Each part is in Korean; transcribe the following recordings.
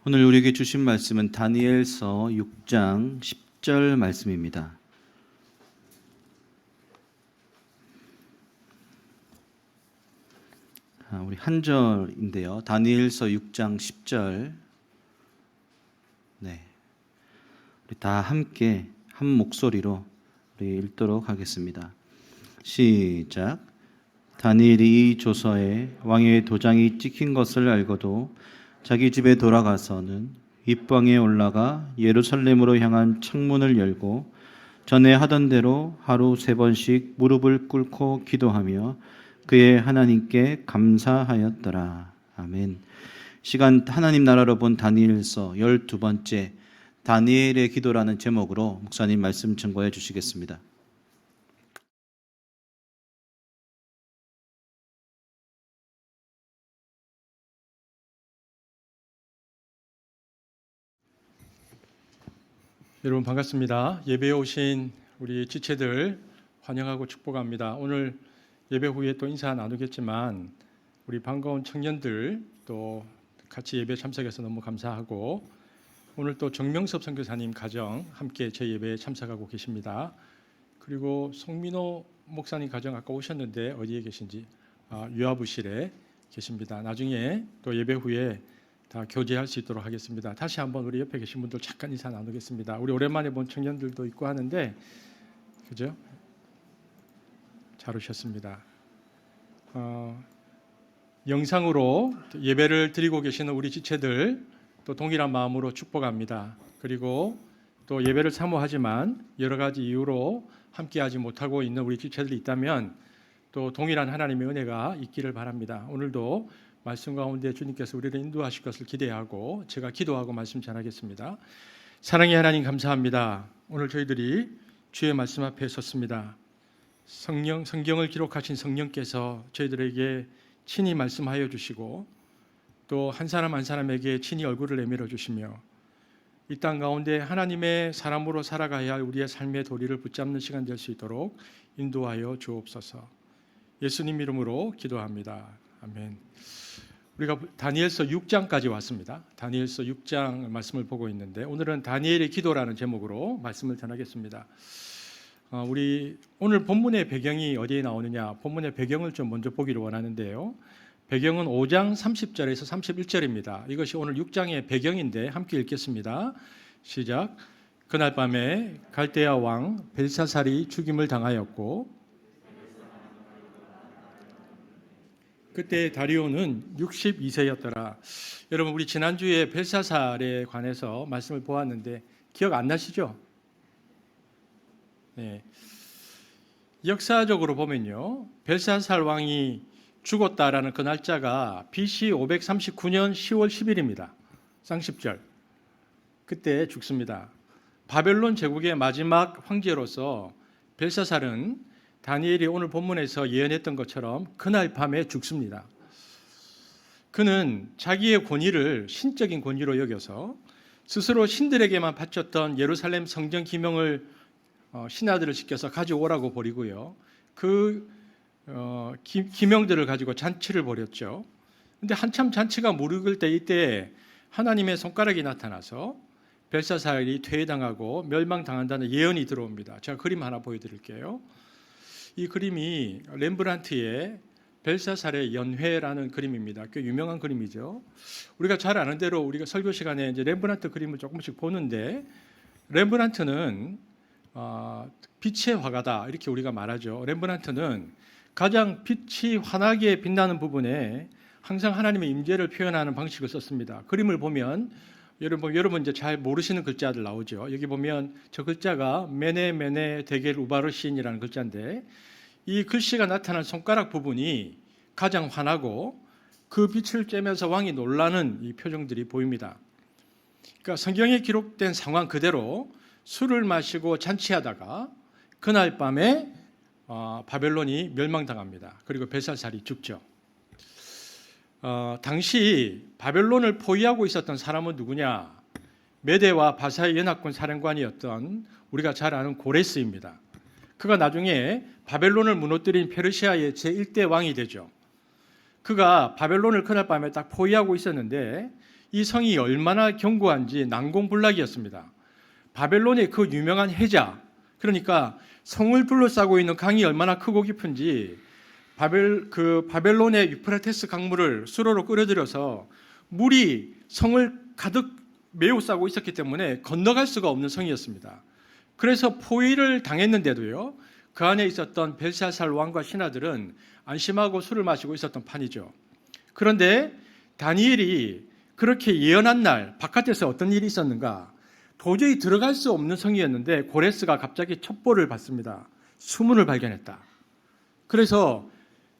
오늘 우리에게 주신 말씀은 다니엘서 6장 10절 말씀입니다. 우리 한 절인데요. 다니엘서 6장 10절. 네. 우리 다 함께 한 목소리로 우리 읽도록 하겠습니다. 시작. 다니엘이 이 조서에 왕의 도장이 찍힌 것을 알고도 자기 집에 돌아가서는 윗방에 올라가 예루살렘으로 향한 창문을 열고 전에 하던 대로 하루 3번씩 무릎을 꿇고 기도하며 그의 하나님께 감사하였더라. 아멘. 시간 하나님 나라로 본 다니엘서 12번째 다니엘의 기도라는 제목으로 목사님 말씀 증거해 주시겠습니다. 여러분 반갑습니다. 예배에 오신 우리 지체들 환영하고 축복합니다. 오늘 예배 후에 또 인사 나누겠지만 우리 반가운 청년들 또 같이 예배 참석해서 너무 감사하고 오늘 또 정명섭 선교사님 가정 함께 제 예배에 참석하고 계십니다. 그리고 송민호 목사님 가정 아까 오셨는데 어디에 계신지 유아부실에 계십니다. 나중에 또 예배 후에 다 교제할 수 있도록 하겠습니다. 다시 한번 우리 옆에 계신 분들 잠깐 인사 나누겠습니다. 우리 오랜만에 본 청년들도 있고 하는데 그죠? 잘 오셨습니다. 영상으로 예배를 드리고 계시는 우리 지체들 또 동일한 마음으로 축복합니다. 그리고 또 예배를 사모하지만 여러 가지 이유로 함께하지 못하고 있는 우리 지체들이 있다면 또 동일한 하나님의 은혜가 있기를 바랍니다. 오늘도 말씀 가운데 주님께서 우리를 인도하실 것을 기대하고 제가 기도하고 말씀 전하겠습니다. 사랑의 하나님 감사합니다. 오늘 저희들이 주의 말씀 앞에 섰습니다. 성경을 기록하신 성령께서 저희들에게 친히 말씀하여 주시고 또 한 사람 한 사람에게 친히 얼굴을 내밀어 주시며 이 땅 가운데 하나님의 사람으로 살아가야 할 우리의 삶의 도리를 붙잡는 시간 될 수 있도록 인도하여 주옵소서. 예수님 이름으로 기도합니다. 아멘. 우리가 다니엘서 6장까지 왔습니다. 다니엘서 6장 말씀을 보고 있는데 오늘은 다니엘의 기도라는 제목으로 말씀을 전하겠습니다. 우리 오늘 본문의 배경이 어디에 나오느냐? 본문의 배경을 좀 먼저 보기를 원하는데요. 배경은 5장 30절에서 31절입니다. 이것이 오늘 6장의 배경인데 함께 읽겠습니다. 시작. 그날 밤에 갈대아 왕 벨사살이 죽임을 당하였고 그때 다리오는 62세였더라. 여러분 우리 지난주에 벨사살에 관해서 말씀을 보았는데 기억 안 나시죠? 네. 역사적으로 보면요. 벨사살 왕이 죽었다라는 그 날짜가 BC 539년 10월 10일입니다. 쌍십절. 그때 죽습니다. 바벨론 제국의 마지막 황제로서 벨사살은 다니엘이 오늘 본문에서 예언했던 것처럼 그날 밤에 죽습니다. 그는 자기의 권위를 신적인 권위로 여겨서 스스로 신들에게만 바쳤던 예루살렘 성전 기명을 신하들을 시켜서 가져오라고 버리고요. 그 기명들을 가지고 잔치를 벌였죠. 그런데 한참 잔치가 무르익을 때 이때 하나님의 손가락이 나타나서 벨사살이 퇴위당하고 멸망당한다는 예언이 들어옵니다. 제가 그림 하나 보여드릴게요. 이 그림이 렘브란트의 벨사살의 연회라는 그림입니다. 꽤 유명한 그림이죠. 우리가 잘 아는 대로 우리가 설교 시간에 이제 렘브란트 그림을 조금씩 보는데 렘브란트는 빛의 화가다 이렇게 우리가 말하죠. 렘브란트는 가장 빛이 환하게 빛나는 부분에 항상 하나님의 임재를 표현하는 방식을 썼습니다. 그림을 보면 여러분 이제 잘 모르시는 글자들 나오죠. 여기 보면 저 글자가 메네 데겔 우바르신이라는 글자인데 이 글씨가 나타난 손가락 부분이 가장 환하고 그 빛을 쬐면서 왕이 놀라는 이 표정들이 보입니다. 그러니까 성경에 기록된 상황 그대로 술을 마시고 잔치하다가 그날 밤에 바벨론이 멸망당합니다. 그리고 벨사살이 죽죠. 당시 바벨론을 포위하고 있었던 사람은 누구냐? 메대와 바사의 연합군 사령관이었던 우리가 잘 아는 고레스입니다. 그가 나중에 바벨론을 무너뜨린 페르시아의 제1대 왕이 되죠. 그가 바벨론을 그날 밤에 딱 포위하고 있었는데 이 성이 얼마나 견고한지 난공불락이었습니다. 바벨론의 그 유명한 해자, 그러니까 성을 둘러싸고 있는 강이 얼마나 크고 깊은지 바벨론의 유프라테스 강물을 수로로 끌어들여서 물이 성을 가득 메우 싸고 있었기 때문에 건너갈 수가 없는 성이었습니다. 그래서 포위를 당했는데도요, 그 안에 있었던 벨사살 왕과 신하들은 안심하고 술을 마시고 있었던 판이죠. 그런데 다니엘이 그렇게 예언한 날 바깥에서 어떤 일이 있었는가? 도저히 들어갈 수 없는 성이었는데 고레스가 갑자기 첩보를 받습니다. 수문을 발견했다. 그래서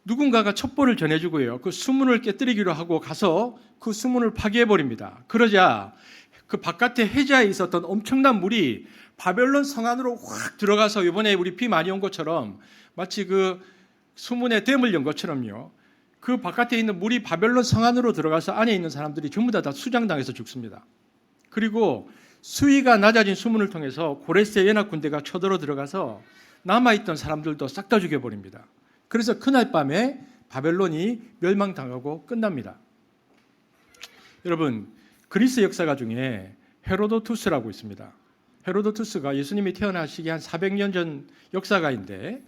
누군가가 첩보를 전해주고요, 그 수문을 깨뜨리기로 하고 가서 그 수문을 파괴해버립니다. 그러자 그 바깥에 해자에 있었던 엄청난 물이 바벨론 성 안으로 확 들어가서 이번에 우리 비 많이 온 것처럼 마치 그 수문에 댐을 연 것처럼요, 그 바깥에 있는 물이 바벨론 성 안으로 들어가서 안에 있는 사람들이 전부 다 수장당해서 죽습니다. 그리고 수위가 낮아진 수문을 통해서 고레스의 연합 군대가 쳐들어 들어가서 남아있던 사람들도 싹 다 죽여버립니다. 그래서 그날 밤에 바벨론이 멸망당하고 끝납니다. 여러분, 그리스 역사가 중에 헤로도투스라고 있습니다. 헤로도투스가 예수님이 태어나시기 한 400년 전 역사가인데,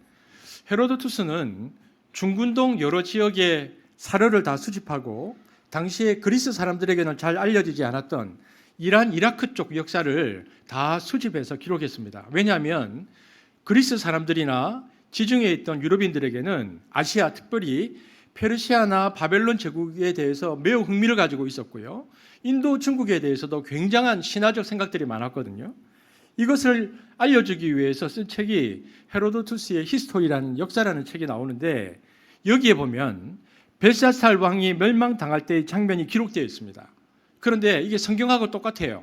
헤로도투스는 중근동 여러 지역의 사료를 다 수집하고 당시에 그리스 사람들에게는 잘 알려지지 않았던 이란, 이라크 쪽 역사를 다 수집해서 기록했습니다. 왜냐하면 그리스 사람들이나 지중해에 있던 유럽인들에게는 아시아, 특별히 페르시아나 바벨론 제국에 대해서 매우 흥미를 가지고 있었고요, 인도, 중국에 대해서도 굉장한 신화적 생각들이 많았거든요. 이것을 알려주기 위해서 쓴 책이 헤로도투스의 히스토리라는 역사라는 책이 나오는데, 여기에 보면 벨사살 왕이 멸망당할 때의 장면이 기록되어 있습니다. 그런데 이게 성경하고 똑같아요.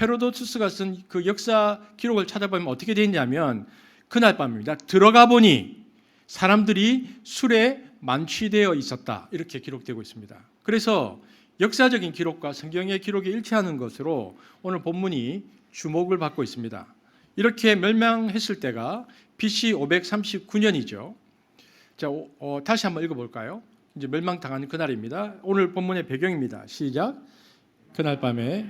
헤로도투스가 쓴 그 역사 기록을 찾아보면 어떻게 되어 있냐면, 그날 밤입니다. 들어가 보니 사람들이 술에 만취되어 있었다, 이렇게 기록되고 있습니다. 그래서 역사적인 기록과 성경의 기록이 일치하는 것으로 오늘 본문이 주목을 받고 있습니다. 이렇게 멸망했을 때가 BC 539년이죠. 자, 다시 한번 읽어볼까요? 이제 멸망당한 그날입니다. 오늘 본문의 배경입니다. 시작. 그날 밤에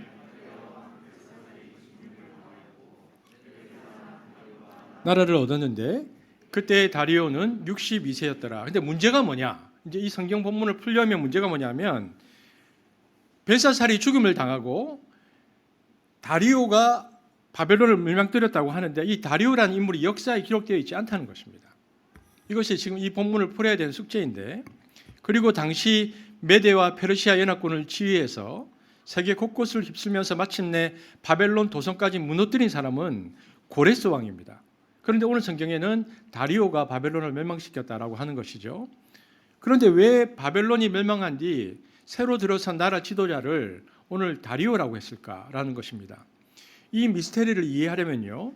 나라를 얻었는데 그때 다리오는 62세였더라. 근데 문제가 뭐냐? 이제 이 성경 본문을 풀려면 문제가 뭐냐면, 벨사살이 죽음을 당하고 다리오가 바벨론을 멸망뜨렸다고 하는데 이 다리오라는 인물이 역사에 기록되어 있지 않다는 것입니다. 이것이 지금 이 본문을 풀어야 되는 숙제인데, 그리고 당시 메데와 페르시아 연합군을 지휘해서 세계 곳곳을 휩쓸면서 마침내 바벨론 도성까지 무너뜨린 사람은 고레스 왕입니다. 그런데 오늘 성경에는 다리오가 바벨론을 멸망시켰다라고 하는 것이죠. 그런데 왜 바벨론이 멸망한 뒤 새로 들어선 나라 지도자를 오늘 다리오라고 했을까라는 것입니다. 이 미스테리를 이해하려면요,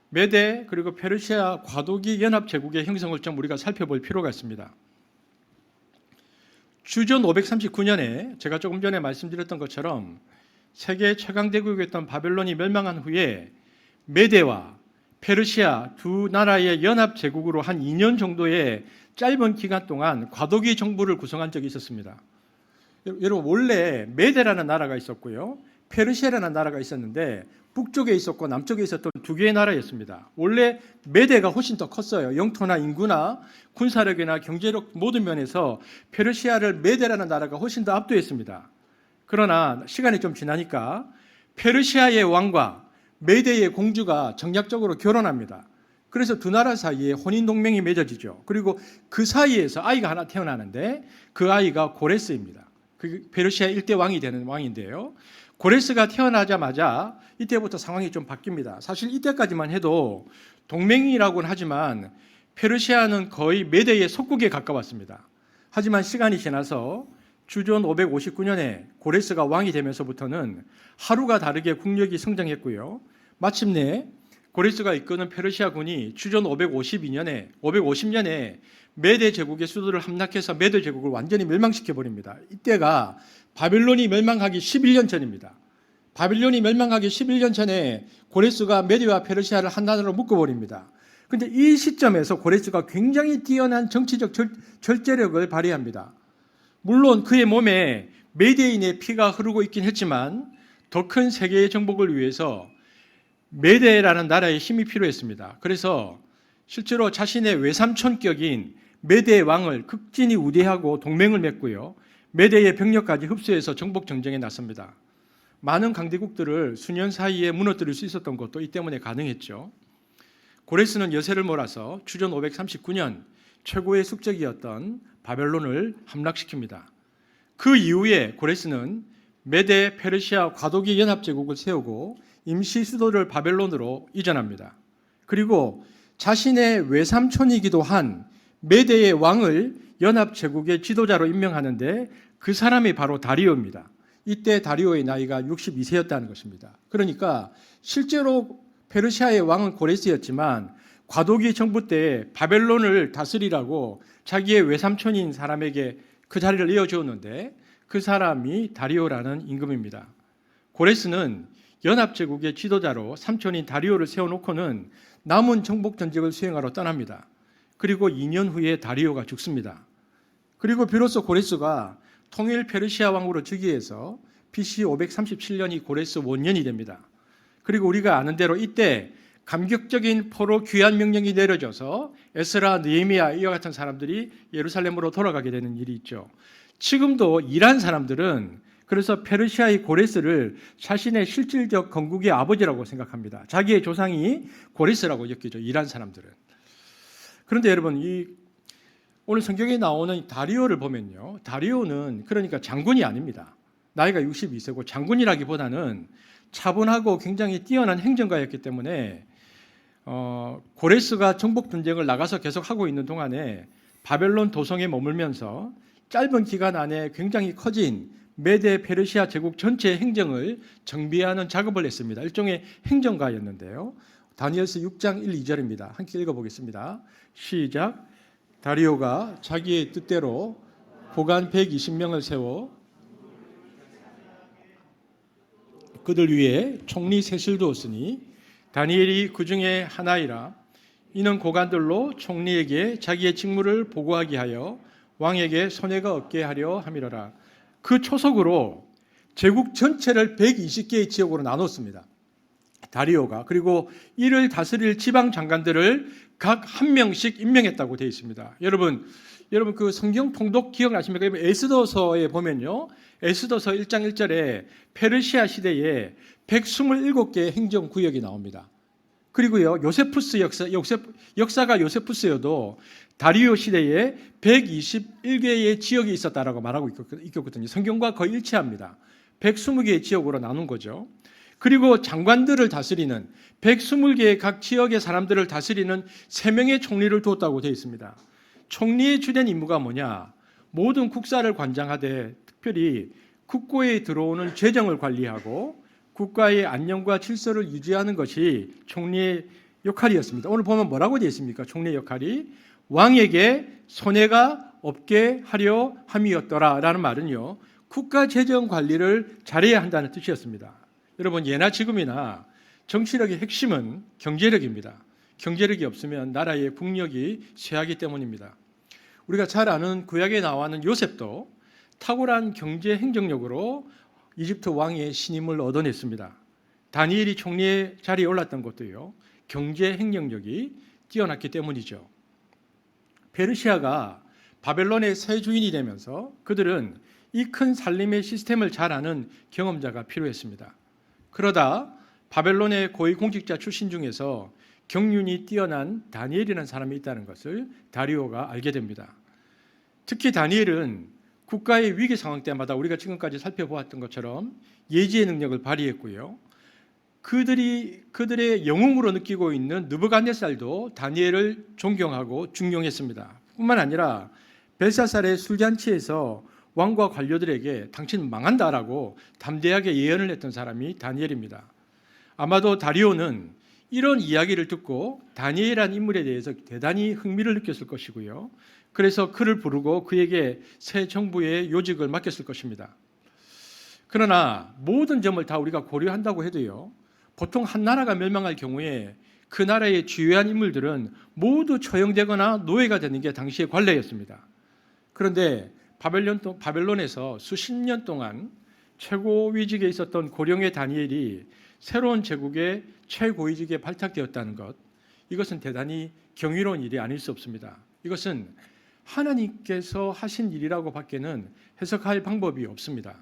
메데 그리고 페르시아 과도기 연합 제국의 형성을 좀 우리가 살펴볼 필요가 있습니다. 주전 539년에 제가 조금 전에 말씀드렸던 것처럼 세계 최강 대국이었던 바벨론이 멸망한 후에 메데와 페르시아 두 나라의 연합 제국으로 한 2년 정도의 짧은 기간 동안 과도기 정부를 구성한 적이 있었습니다. 여러분, 원래 메데라는 나라가 있었고요, 페르시아라는 나라가 있었는데 북쪽에 있었고 남쪽에 있었던 두 개의 나라였습니다. 원래 메데가 훨씬 더 컸어요. 영토나 인구나 군사력이나 경제력 모든 면에서 페르시아를 메데라는 나라가 훨씬 더 압도했습니다. 그러나 시간이 좀 지나니까 페르시아의 왕과 메데의 공주가 정략적으로 결혼합니다. 그래서 두 나라 사이에 혼인동맹이 맺어지죠. 그리고 그 사이에서 아이가 하나 태어나는데 그 아이가 고레스입니다. 그 페르시아 일대 왕이 되는 왕인데요, 고레스가 태어나자마자 이때부터 상황이 좀 바뀝니다. 사실 이때까지만 해도 동맹이라고는 하지만 페르시아는 거의 메데의 속국에 가까웠습니다. 하지만 시간이 지나서 주전 559년에 고레스가 왕이 되면서부터는 하루가 다르게 국력이 성장했고요, 마침내 고레스가 이끄는 페르시아군이 주전 550년에 메데 제국의 수도를 함락해서 메데 제국을 완전히 멸망시켜버립니다. 이때가 바벨론이 멸망하기 11년 전입니다. 바벨론이 멸망하기 11년 전에 고레스가 메데와 페르시아를 한 나라로 묶어버립니다. 그런데 이 시점에서 고레스가 굉장히 뛰어난 정치적 절제력을 발휘합니다. 물론 그의 몸에 메대인의 피가 흐르고 있긴 했지만 더 큰 세계의 정복을 위해서 메대라는 나라의 힘이 필요했습니다. 그래서 실제로 자신의 외삼촌격인 메대의 왕을 극진히 우대하고 동맹을 맺고요. 메대의 병력까지 흡수해서 정복 전쟁에 나섭니다. 많은 강대국들을 수년 사이에 무너뜨릴 수 있었던 것도 이 때문에 가능했죠. 고레스는 여세를 몰아서 주전 539년 최고의 숙적이었던 바벨론을 함락시킵니다. 그 이후에 고레스는 메대 페르시아 과도기 연합제국을 세우고 임시 수도를 바벨론으로 이전합니다. 그리고 자신의 외삼촌이기도 한 메대의 왕을 연합제국의 지도자로 임명하는데 그 사람이 바로 다리오입니다. 이때 다리오의 나이가 62세였다는 것입니다. 그러니까 실제로 페르시아의 왕은 고레스였지만 과도기 정부 때 바벨론을 다스리라고 자기의 외삼촌인 사람에게 그 자리를 이어주었는데 그 사람이 다리오라는 임금입니다. 고레스는 연합제국의 지도자로 삼촌인 다리오를 세워놓고는 남은 정복 전쟁을 수행하러 떠납니다. 그리고 2년 후에 다리오가 죽습니다. 그리고 비로소 고레스가 통일 페르시아 왕으로 즉위해서 BC 537년이 고레스 원년이 됩니다. 그리고 우리가 아는 대로 이때 감격적인 포로 귀환 명령이 내려져서 에스라, 느헤미야 이와 같은 사람들이 예루살렘으로 돌아가게 되는 일이 있죠. 지금도 이란 사람들은 그래서 페르시아의 고레스를 자신의 실질적 건국의 아버지라고 생각합니다. 자기의 조상이 고레스라고 여기죠. 이란 사람들은. 그런데 여러분 오늘 성경에 나오는 다리오를 보면요. 다리오는 그러니까 장군이 아닙니다. 나이가 62세고 장군이라기보다는 차분하고 굉장히 뛰어난 행정가였기 때문에 고레스가 정복 전쟁을 나가서 계속 하고 있는 동안에 바벨론 도성에 머물면서 짧은 기간 안에 굉장히 커진 메데 페르시아 제국 전체의 행정을 정비하는 작업을 했습니다. 일종의 행정가였는데요. 다니엘서 6장 1, 2절입니다. 함께 읽어보겠습니다. 시작. 다리오가 자기의 뜻대로 고관 120명을 세워 그들 위에 총리 셋을 두었으니 다니엘이 그 중에 하나이라. 이는 고관들로 총리에게 자기의 직무를 보고하게 하여 왕에게 손해가 없게 하려 함이로라. 그 초석으로 제국 전체를 120개의 지역으로 나눴습니다. 다리오가. 그리고 이를 다스릴 지방 장관들을 각 한 명씩 임명했다고 되어 있습니다. 여러분 그 성경 통독 기억나십니까? 에스더서에 보면요. 에스더서 1장 1절에 페르시아 시대에 127개의 행정구역이 나옵니다. 그리고요. 요세푸스 역사가 요세푸스여도 다리오 시대에 121개의 지역이 있었다라고 말하고 있거든요. 성경과 거의 일치합니다. 120개의 지역으로 나눈 거죠. 그리고 장관들을 다스리는 120개의 각 지역의 사람들을 다스리는 3명의 총리를 두었다고 되어 있습니다. 총리의 주된 임무가 뭐냐? 모든 국사를 관장하되 특별히 국고에 들어오는 재정을 관리하고 국가의 안녕과 질서를 유지하는 것이 총리의 역할이었습니다. 오늘 보면 뭐라고 되어 있습니까? 총리의 역할이 왕에게 손해가 없게 하려 함이었더라라는 말은요. 국가 재정 관리를 잘해야 한다는 뜻이었습니다. 여러분 예나 지금이나 정치력의 핵심은 경제력입니다. 경제력이 없으면 나라의 국력이 쇠하기 때문입니다. 우리가 잘 아는 구약에 나와는 요셉도 탁월한 경제 행정력으로 이집트 왕의 신임을 얻어냈습니다. 다니엘이 총리의 자리에 올랐던 것도요. 경제 행정력이 뛰어났기 때문이죠. 페르시아가 바벨론의 새 주인이 되면서 그들은 이 큰 살림의 시스템을 잘 아는 경험자가 필요했습니다. 그러다 바벨론의 고위공직자 출신 중에서 경륜이 뛰어난 다니엘이라는 사람이 있다는 것을 다리오가 알게 됩니다. 특히 다니엘은 국가의 위기 상황 때마다 우리가 지금까지 살펴보았던 것처럼 예지의 능력을 발휘했고요. 그들의 영웅으로 느끼고 있는 느부갓네살도 다니엘을 존경하고 중용했습니다. 뿐만 아니라 벨사살의 술잔치에서 왕과 관료들에게 당신 망한다라고 담대하게 예언을 했던 사람이 다니엘입니다. 아마도 다리오는 이런 이야기를 듣고 다니엘이라는 인물에 대해서 대단히 흥미를 느꼈을 것이고요. 그래서 그를 부르고 그에게 새 정부의 요직을 맡겼을 것입니다. 그러나 모든 점을 다 우리가 고려한다고 해도요. 보통 한 나라가 멸망할 경우에 그 나라의 주요한 인물들은 모두 처형되거나 노예가 되는 게 당시의 관례였습니다. 그런데 바벨론에서 수십 년 동안 최고위직에 있었던 고령의 다니엘이 새로운 제국의 최고위직에 발탁되었다는 것, 이것은 대단히 경이로운 일이 아닐 수 없습니다. 이것은 하나님께서 하신 일이라고 밖에는 해석할 방법이 없습니다.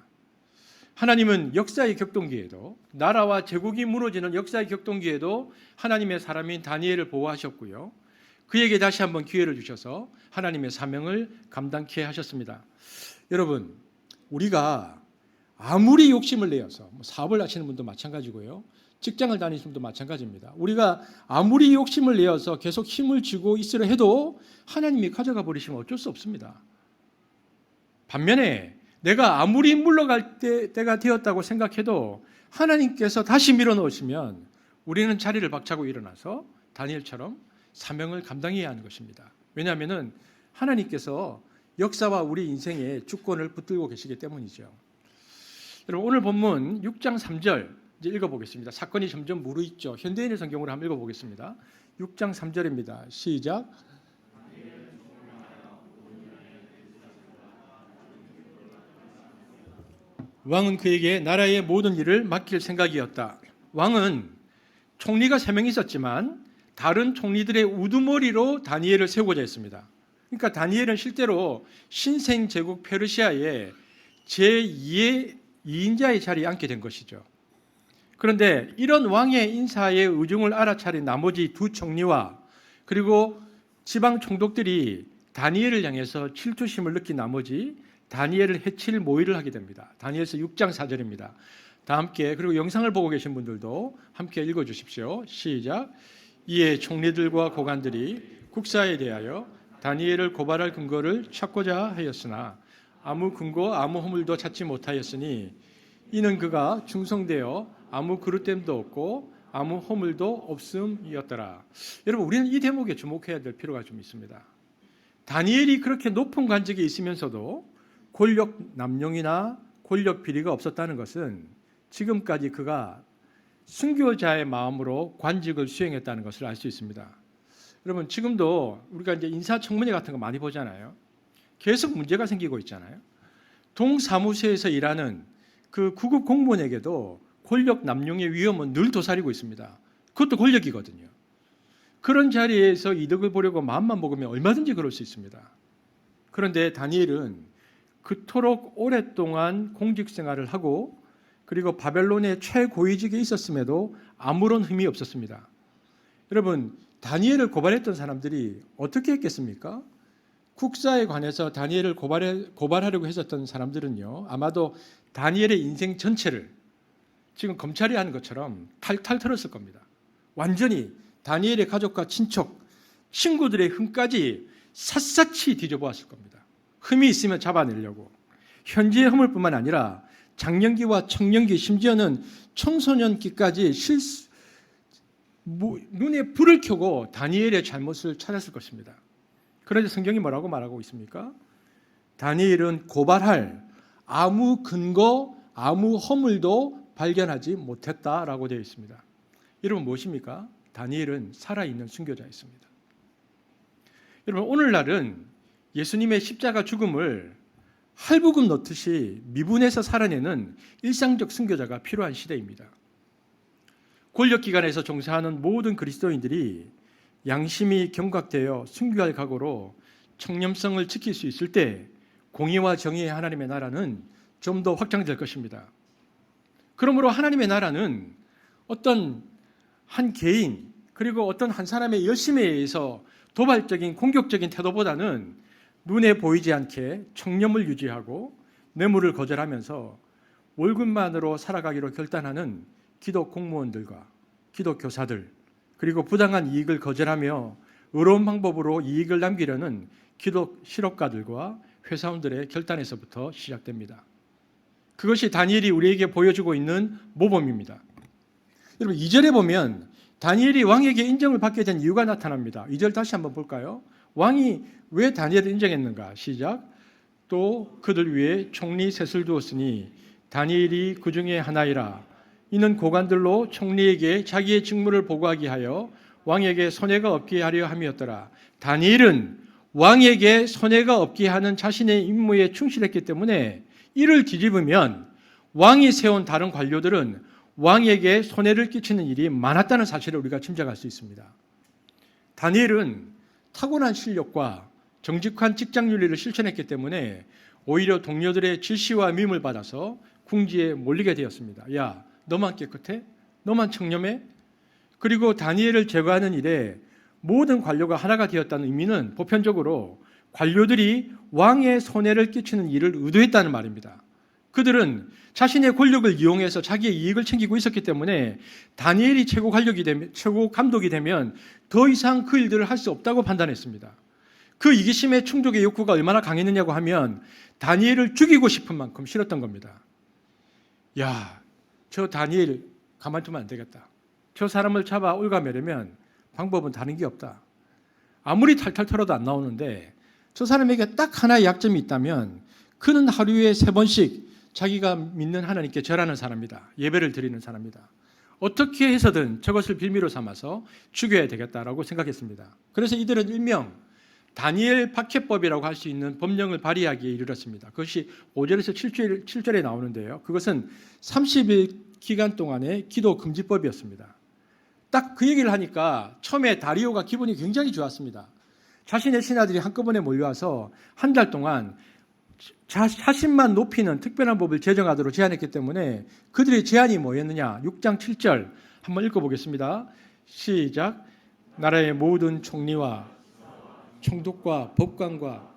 하나님은 역사의 격동기에도, 나라와 제국이 무너지는 역사의 격동기에도 하나님의 사람인 다니엘을 보호하셨고요, 그에게 다시 한번 기회를 주셔서 하나님의 사명을 감당케 하셨습니다. 여러분, 우리가 아무리 욕심을 내어서 사업을 하시는 분도 마찬가지고요, 직장을 다니시는 분도 마찬가지입니다. 우리가 아무리 욕심을 내어서 계속 힘을 쥐고 있으려 해도 하나님이 가져가 버리시면 어쩔 수 없습니다. 반면에 내가 아무리 물러갈 때가 되었다고 생각해도 하나님께서 다시 밀어넣으시면 우리는 자리를 박차고 일어나서 다니엘처럼 사명을 감당해야 하는 것입니다. 왜냐하면 하나님께서 역사와 우리 인생의 주권을 붙들고 계시기 때문이죠. 여러분, 오늘 본문 6장 3절 이제 읽어보겠습니다. 사건이 점점 무르익죠. 현대인의 성경으로 한번 읽어보겠습니다. 6장 3절입니다. 시작. 왕은 그에게 나라의 모든 일을 맡길 생각이었다. 왕은 총리가 3명 있었지만 다른 총리들의 우두머리로 다니엘을 세우고자 했습니다. 그러니까 다니엘은 실제로 신생제국 페르시아의 제2의 2인자의 자리에 앉게 된 것이죠. 그런데 이런 왕의 인사의 의중을 알아차린 나머지 두 총리와 그리고 지방 총독들이 다니엘을 향해서 질투심을 느낀 나머지 다니엘을 해칠 모의를 하게 됩니다. 다니엘서 6장 4절입니다. 다 함께, 그리고 영상을 보고 계신 분들도 함께 읽어주십시오. 시작. 이에 총리들과 고관들이 국사에 대하여 다니엘을 고발할 근거를 찾고자 하였으나 아무 근거 아무 허물도 찾지 못하였으니 이는 그가 충성되어 아무 그릇됨도 없고 아무 허물도 없음이었더라. 여러분, 우리는 이 대목에 주목해야 될 필요가 좀 있습니다. 다니엘이 그렇게 높은 관직에 있으면서도 권력 남용이나 권력 비리가 없었다는 것은 지금까지 그가 순교자의 마음으로 관직을 수행했다는 것을 알 수 있습니다. 여러분, 지금도 우리가 이제 인사청문회 같은 거 많이 보잖아요. 계속 문제가 생기고 있잖아요. 동사무소에서 일하는 그 구급 공무원에게도 권력 남용의 위험은 늘 도사리고 있습니다. 그것도 권력이거든요. 그런 자리에서 이득을 보려고 마음만 먹으면 얼마든지 그럴 수 있습니다. 그런데 다니엘은 그토록 오랫동안 공직 생활을 하고 그리고 바벨론의 최고위직에 있었음에도 아무런 흠이 없었습니다. 여러분, 다니엘을 고발했던 사람들이 어떻게 했겠습니까? 국사에 관해서 다니엘을 고발하려고 했었던 사람들은요, 아마도 다니엘의 인생 전체를 지금 검찰이 하는 것처럼 탈탈 털었을 겁니다. 완전히 다니엘의 가족과 친척, 친구들의 흠까지 샅샅이 뒤져보았을 겁니다. 흠이 있으면 잡아내려고. 현재의 흠을뿐만 아니라 장년기와 청년기, 심지어는 청소년기까지 눈에 불을 켜고 다니엘의 잘못을 찾았을 것입니다. 그런데 성경이 뭐라고 말하고 있습니까? 다니엘은 고발할 아무 근거, 아무 허물도 발견하지 못했다라고 되어 있습니다. 여러분, 무엇입니까? 다니엘은 살아있는 순교자였습니다. 여러분, 오늘날은 예수님의 십자가 죽음을 할부금 넣듯이 미분해서 살아내는 일상적 순교자가 필요한 시대입니다. 권력기관에서 종사하는 모든 그리스도인들이 양심이 경각되어 순교할 각오로 청렴성을 지킬 수 있을 때 공의와 정의의 하나님의 나라는 좀 더 확장될 것입니다. 그러므로 하나님의 나라는 어떤 한 개인 그리고 어떤 한 사람의 열심에 의해서 도발적인 공격적인 태도보다는 눈에 보이지 않게 청렴을 유지하고 뇌물을 거절하면서 월급만으로 살아가기로 결단하는 기독 공무원들과 기독 교사들, 그리고 부당한 이익을 거절하며 의로운 방법으로 이익을 남기려는 기독 실업가들과 회사원들의 결단에서부터 시작됩니다. 그것이 다니엘이 우리에게 보여주고 있는 모범입니다. 여러분, 2절에 보면 다니엘이 왕에게 인정을 받게 된 이유가 나타납니다. 2절 다시 한번 볼까요? 왕이 왜 다니엘을 인정했는가? 시작. 또 그들 위에 총리 셋을 두었으니 다니엘이 그 중에 하나이라. 이는 고관들로 총리에게 자기의 직무를 보고하게 하여 왕에게 손해가 없게 하려 함이었더라. 다니엘은 왕에게 손해가 없게 하는 자신의 임무에 충실했기 때문에 이를 뒤집으면 왕이 세운 다른 관료들은 왕에게 손해를 끼치는 일이 많았다는 사실을 우리가 짐작할 수 있습니다. 다니엘은 타고난 실력과 정직한 직장 윤리를 실천했기 때문에 오히려 동료들의 질시와 미움을 받아서 궁지에 몰리게 되었습니다. 야, 너만 깨끗해? 너만 청렴해? 그리고 다니엘을 제거하는 일에 모든 관료가 하나가 되었다는 의미는 보편적으로 관료들이 왕의 손해를 끼치는 일을 의도했다는 말입니다. 그들은 자신의 권력을 이용해서 자기의 이익을 챙기고 있었기 때문에 다니엘이 최고 감독이 되면 더 이상 그 일들을 할 수 없다고 판단했습니다. 그 이기심의 충족의 욕구가 얼마나 강했느냐고 하면 다니엘을 죽이고 싶은 만큼 싫었던 겁니다. 야, 저 다니엘 가만두면 안 되겠다. 저 사람을 잡아 올가매려면 방법은 다른 게 없다. 아무리 탈탈 털어도 안 나오는데 저 사람에게 딱 하나의 약점이 있다면 그는 하루에 3번씩 자기가 믿는 하나님께 절하는 사람이다. 예배를 드리는 사람이다. 어떻게 해서든 저것을 빌미로 삼아서 죽여야 되겠다라고 생각했습니다. 그래서 이들은 일명 다니엘 박해법이라고 할 수 있는 법령을 발의하기에 이르렀습니다. 그것이 5절에서 7절에 나오는데요. 그것은 30일 기간 동안의 기도 금지법이었습니다. 딱 그 얘기를 하니까 처음에 다리오가 기분이 굉장히 좋았습니다. 자신의 신하들이 한꺼번에 몰려와서 한 달 동안 자신만 높이는 특별한 법을 제정하도록 제안했기 때문에 그들의 제안이 뭐였느냐? 6장 7절 한번 읽어보겠습니다. 시작. 나라의 모든 총리와 총독과 법관과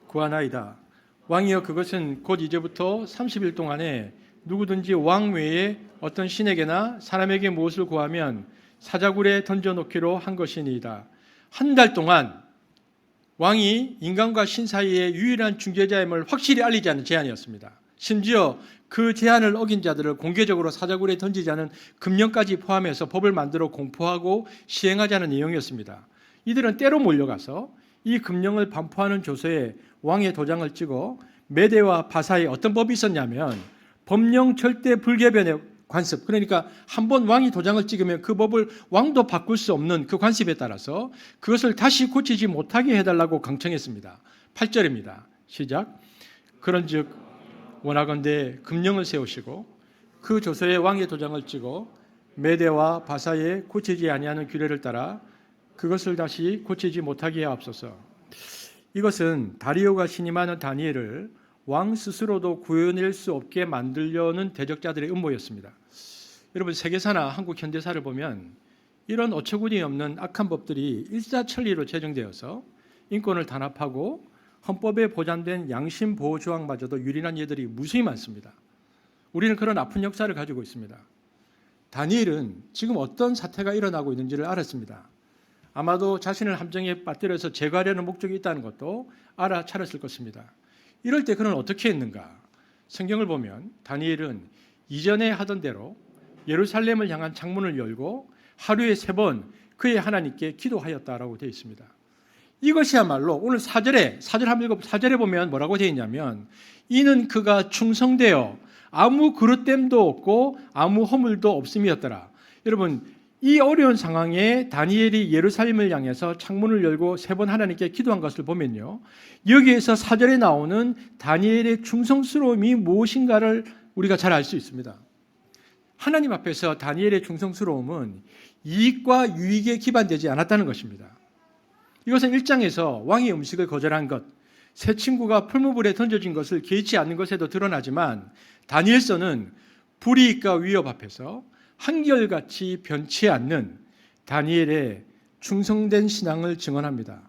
구하나이다. 왕이여, 그것은 곧 이제부터 30일 동안에 누구든지 왕 외에 어떤 신에게나 사람에게 무엇을 구하면 사자굴에 던져놓기로 한 것이니이다. 한 달 동안 왕이 인간과 신 사이의 유일한 중재자임을 확실히 알리지 않은 제안이었습니다. 심지어 그 제안을 어긴 자들을 공개적으로 사자굴에 던지자는 금령까지 포함해서 법을 만들어 공포하고 시행하자는 내용이었습니다. 이들은 때로 몰려가서 이 금령을 반포하는 조서에 왕의 도장을 찍어 메대와 바사에 어떤 법이 있었냐면 법령 절대 불개변의 관습, 그러니까 한번 왕이 도장을 찍으면 그 법을 왕도 바꿀 수 없는 그 관습에 따라서 그것을 다시 고치지 못하게 해달라고 강청했습니다. 8절입니다. 시작. 그런즉 원하건대 금령을 세우시고 그 조서에 왕의 도장을 찍어 메대와 바사에 고치지 아니하는 규례를 따라 그것을 다시 고치지 못하게 하옵소서. 이것은 다리오가 신임하는 다니엘을 왕 스스로도 구해낼 수 없게 만들려는 대적자들의 음모였습니다. 여러분, 세계사나 한국 현대사를 보면 이런 어처구니 없는 악한 법들이 일사천리로 제정되어서 인권을 단합하고 헌법에 보장된 양심 보호 조항마저도 유린한 예들이 무수히 많습니다. 우리는 그런 아픈 역사를 가지고 있습니다. 다니엘은 지금 어떤 사태가 일어나고 있는지를 알았습니다. 아마도 자신을 함정에 빠뜨려서 제거하려는 목적이 있다는 것도 알아차렸을 것입니다. 이럴 때 그는 어떻게 했는가? 성경을 보면 다니엘은 이전에 하던 대로 예루살렘을 향한 창문을 열고 하루에 3번 그의 하나님께 기도하였다라고 되어 있습니다. 이것이야말로 오늘 4절 한번 읽어 4절에 보면 뭐라고 되어 있냐면 이는 그가 충성되어 아무 그릇됨도 없고 아무 허물도 없음이었더라. 여러분, 이 어려운 상황에 다니엘이 예루살렘을 향해서 창문을 열고 3번 하나님께 기도한 것을 보면요, 여기에서 4절에 나오는 다니엘의 충성스러움이 무엇인가를 우리가 잘 알 수 있습니다. 하나님 앞에서 다니엘의 충성스러움은 이익과 유익에 기반되지 않았다는 것입니다. 이것은 1장에서 왕의 음식을 거절한 것, 새 친구가 풀무불에 던져진 것을 개의치 않는 것에도 드러나지만 다니엘서는 불이익과 위협 앞에서 한결같이 변치 않는 다니엘의 충성된 신앙을 증언합니다.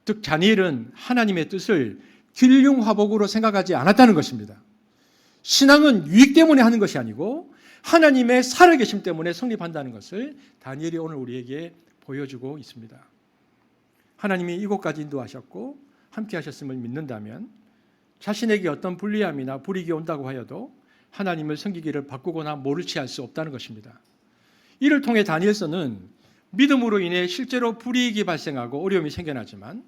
즉 다니엘은 하나님의 뜻을 길흉화복으로 생각하지 않았다는 것입니다. 신앙은 유익 때문에 하는 것이 아니고 하나님의 살아계심 때문에 성립한다는 것을 다니엘이 오늘 우리에게 보여주고 있습니다. 하나님이 이곳까지 인도하셨고 함께 하셨음을 믿는다면 자신에게 어떤 불리함이나 불이익이 온다고 하여도 하나님을 섬기기를 바꾸거나 모를 취할 수 없다는 것입니다. 이를 통해 다니엘서는 믿음으로 인해 실제로 불이익이 발생하고 어려움이 생겨나지만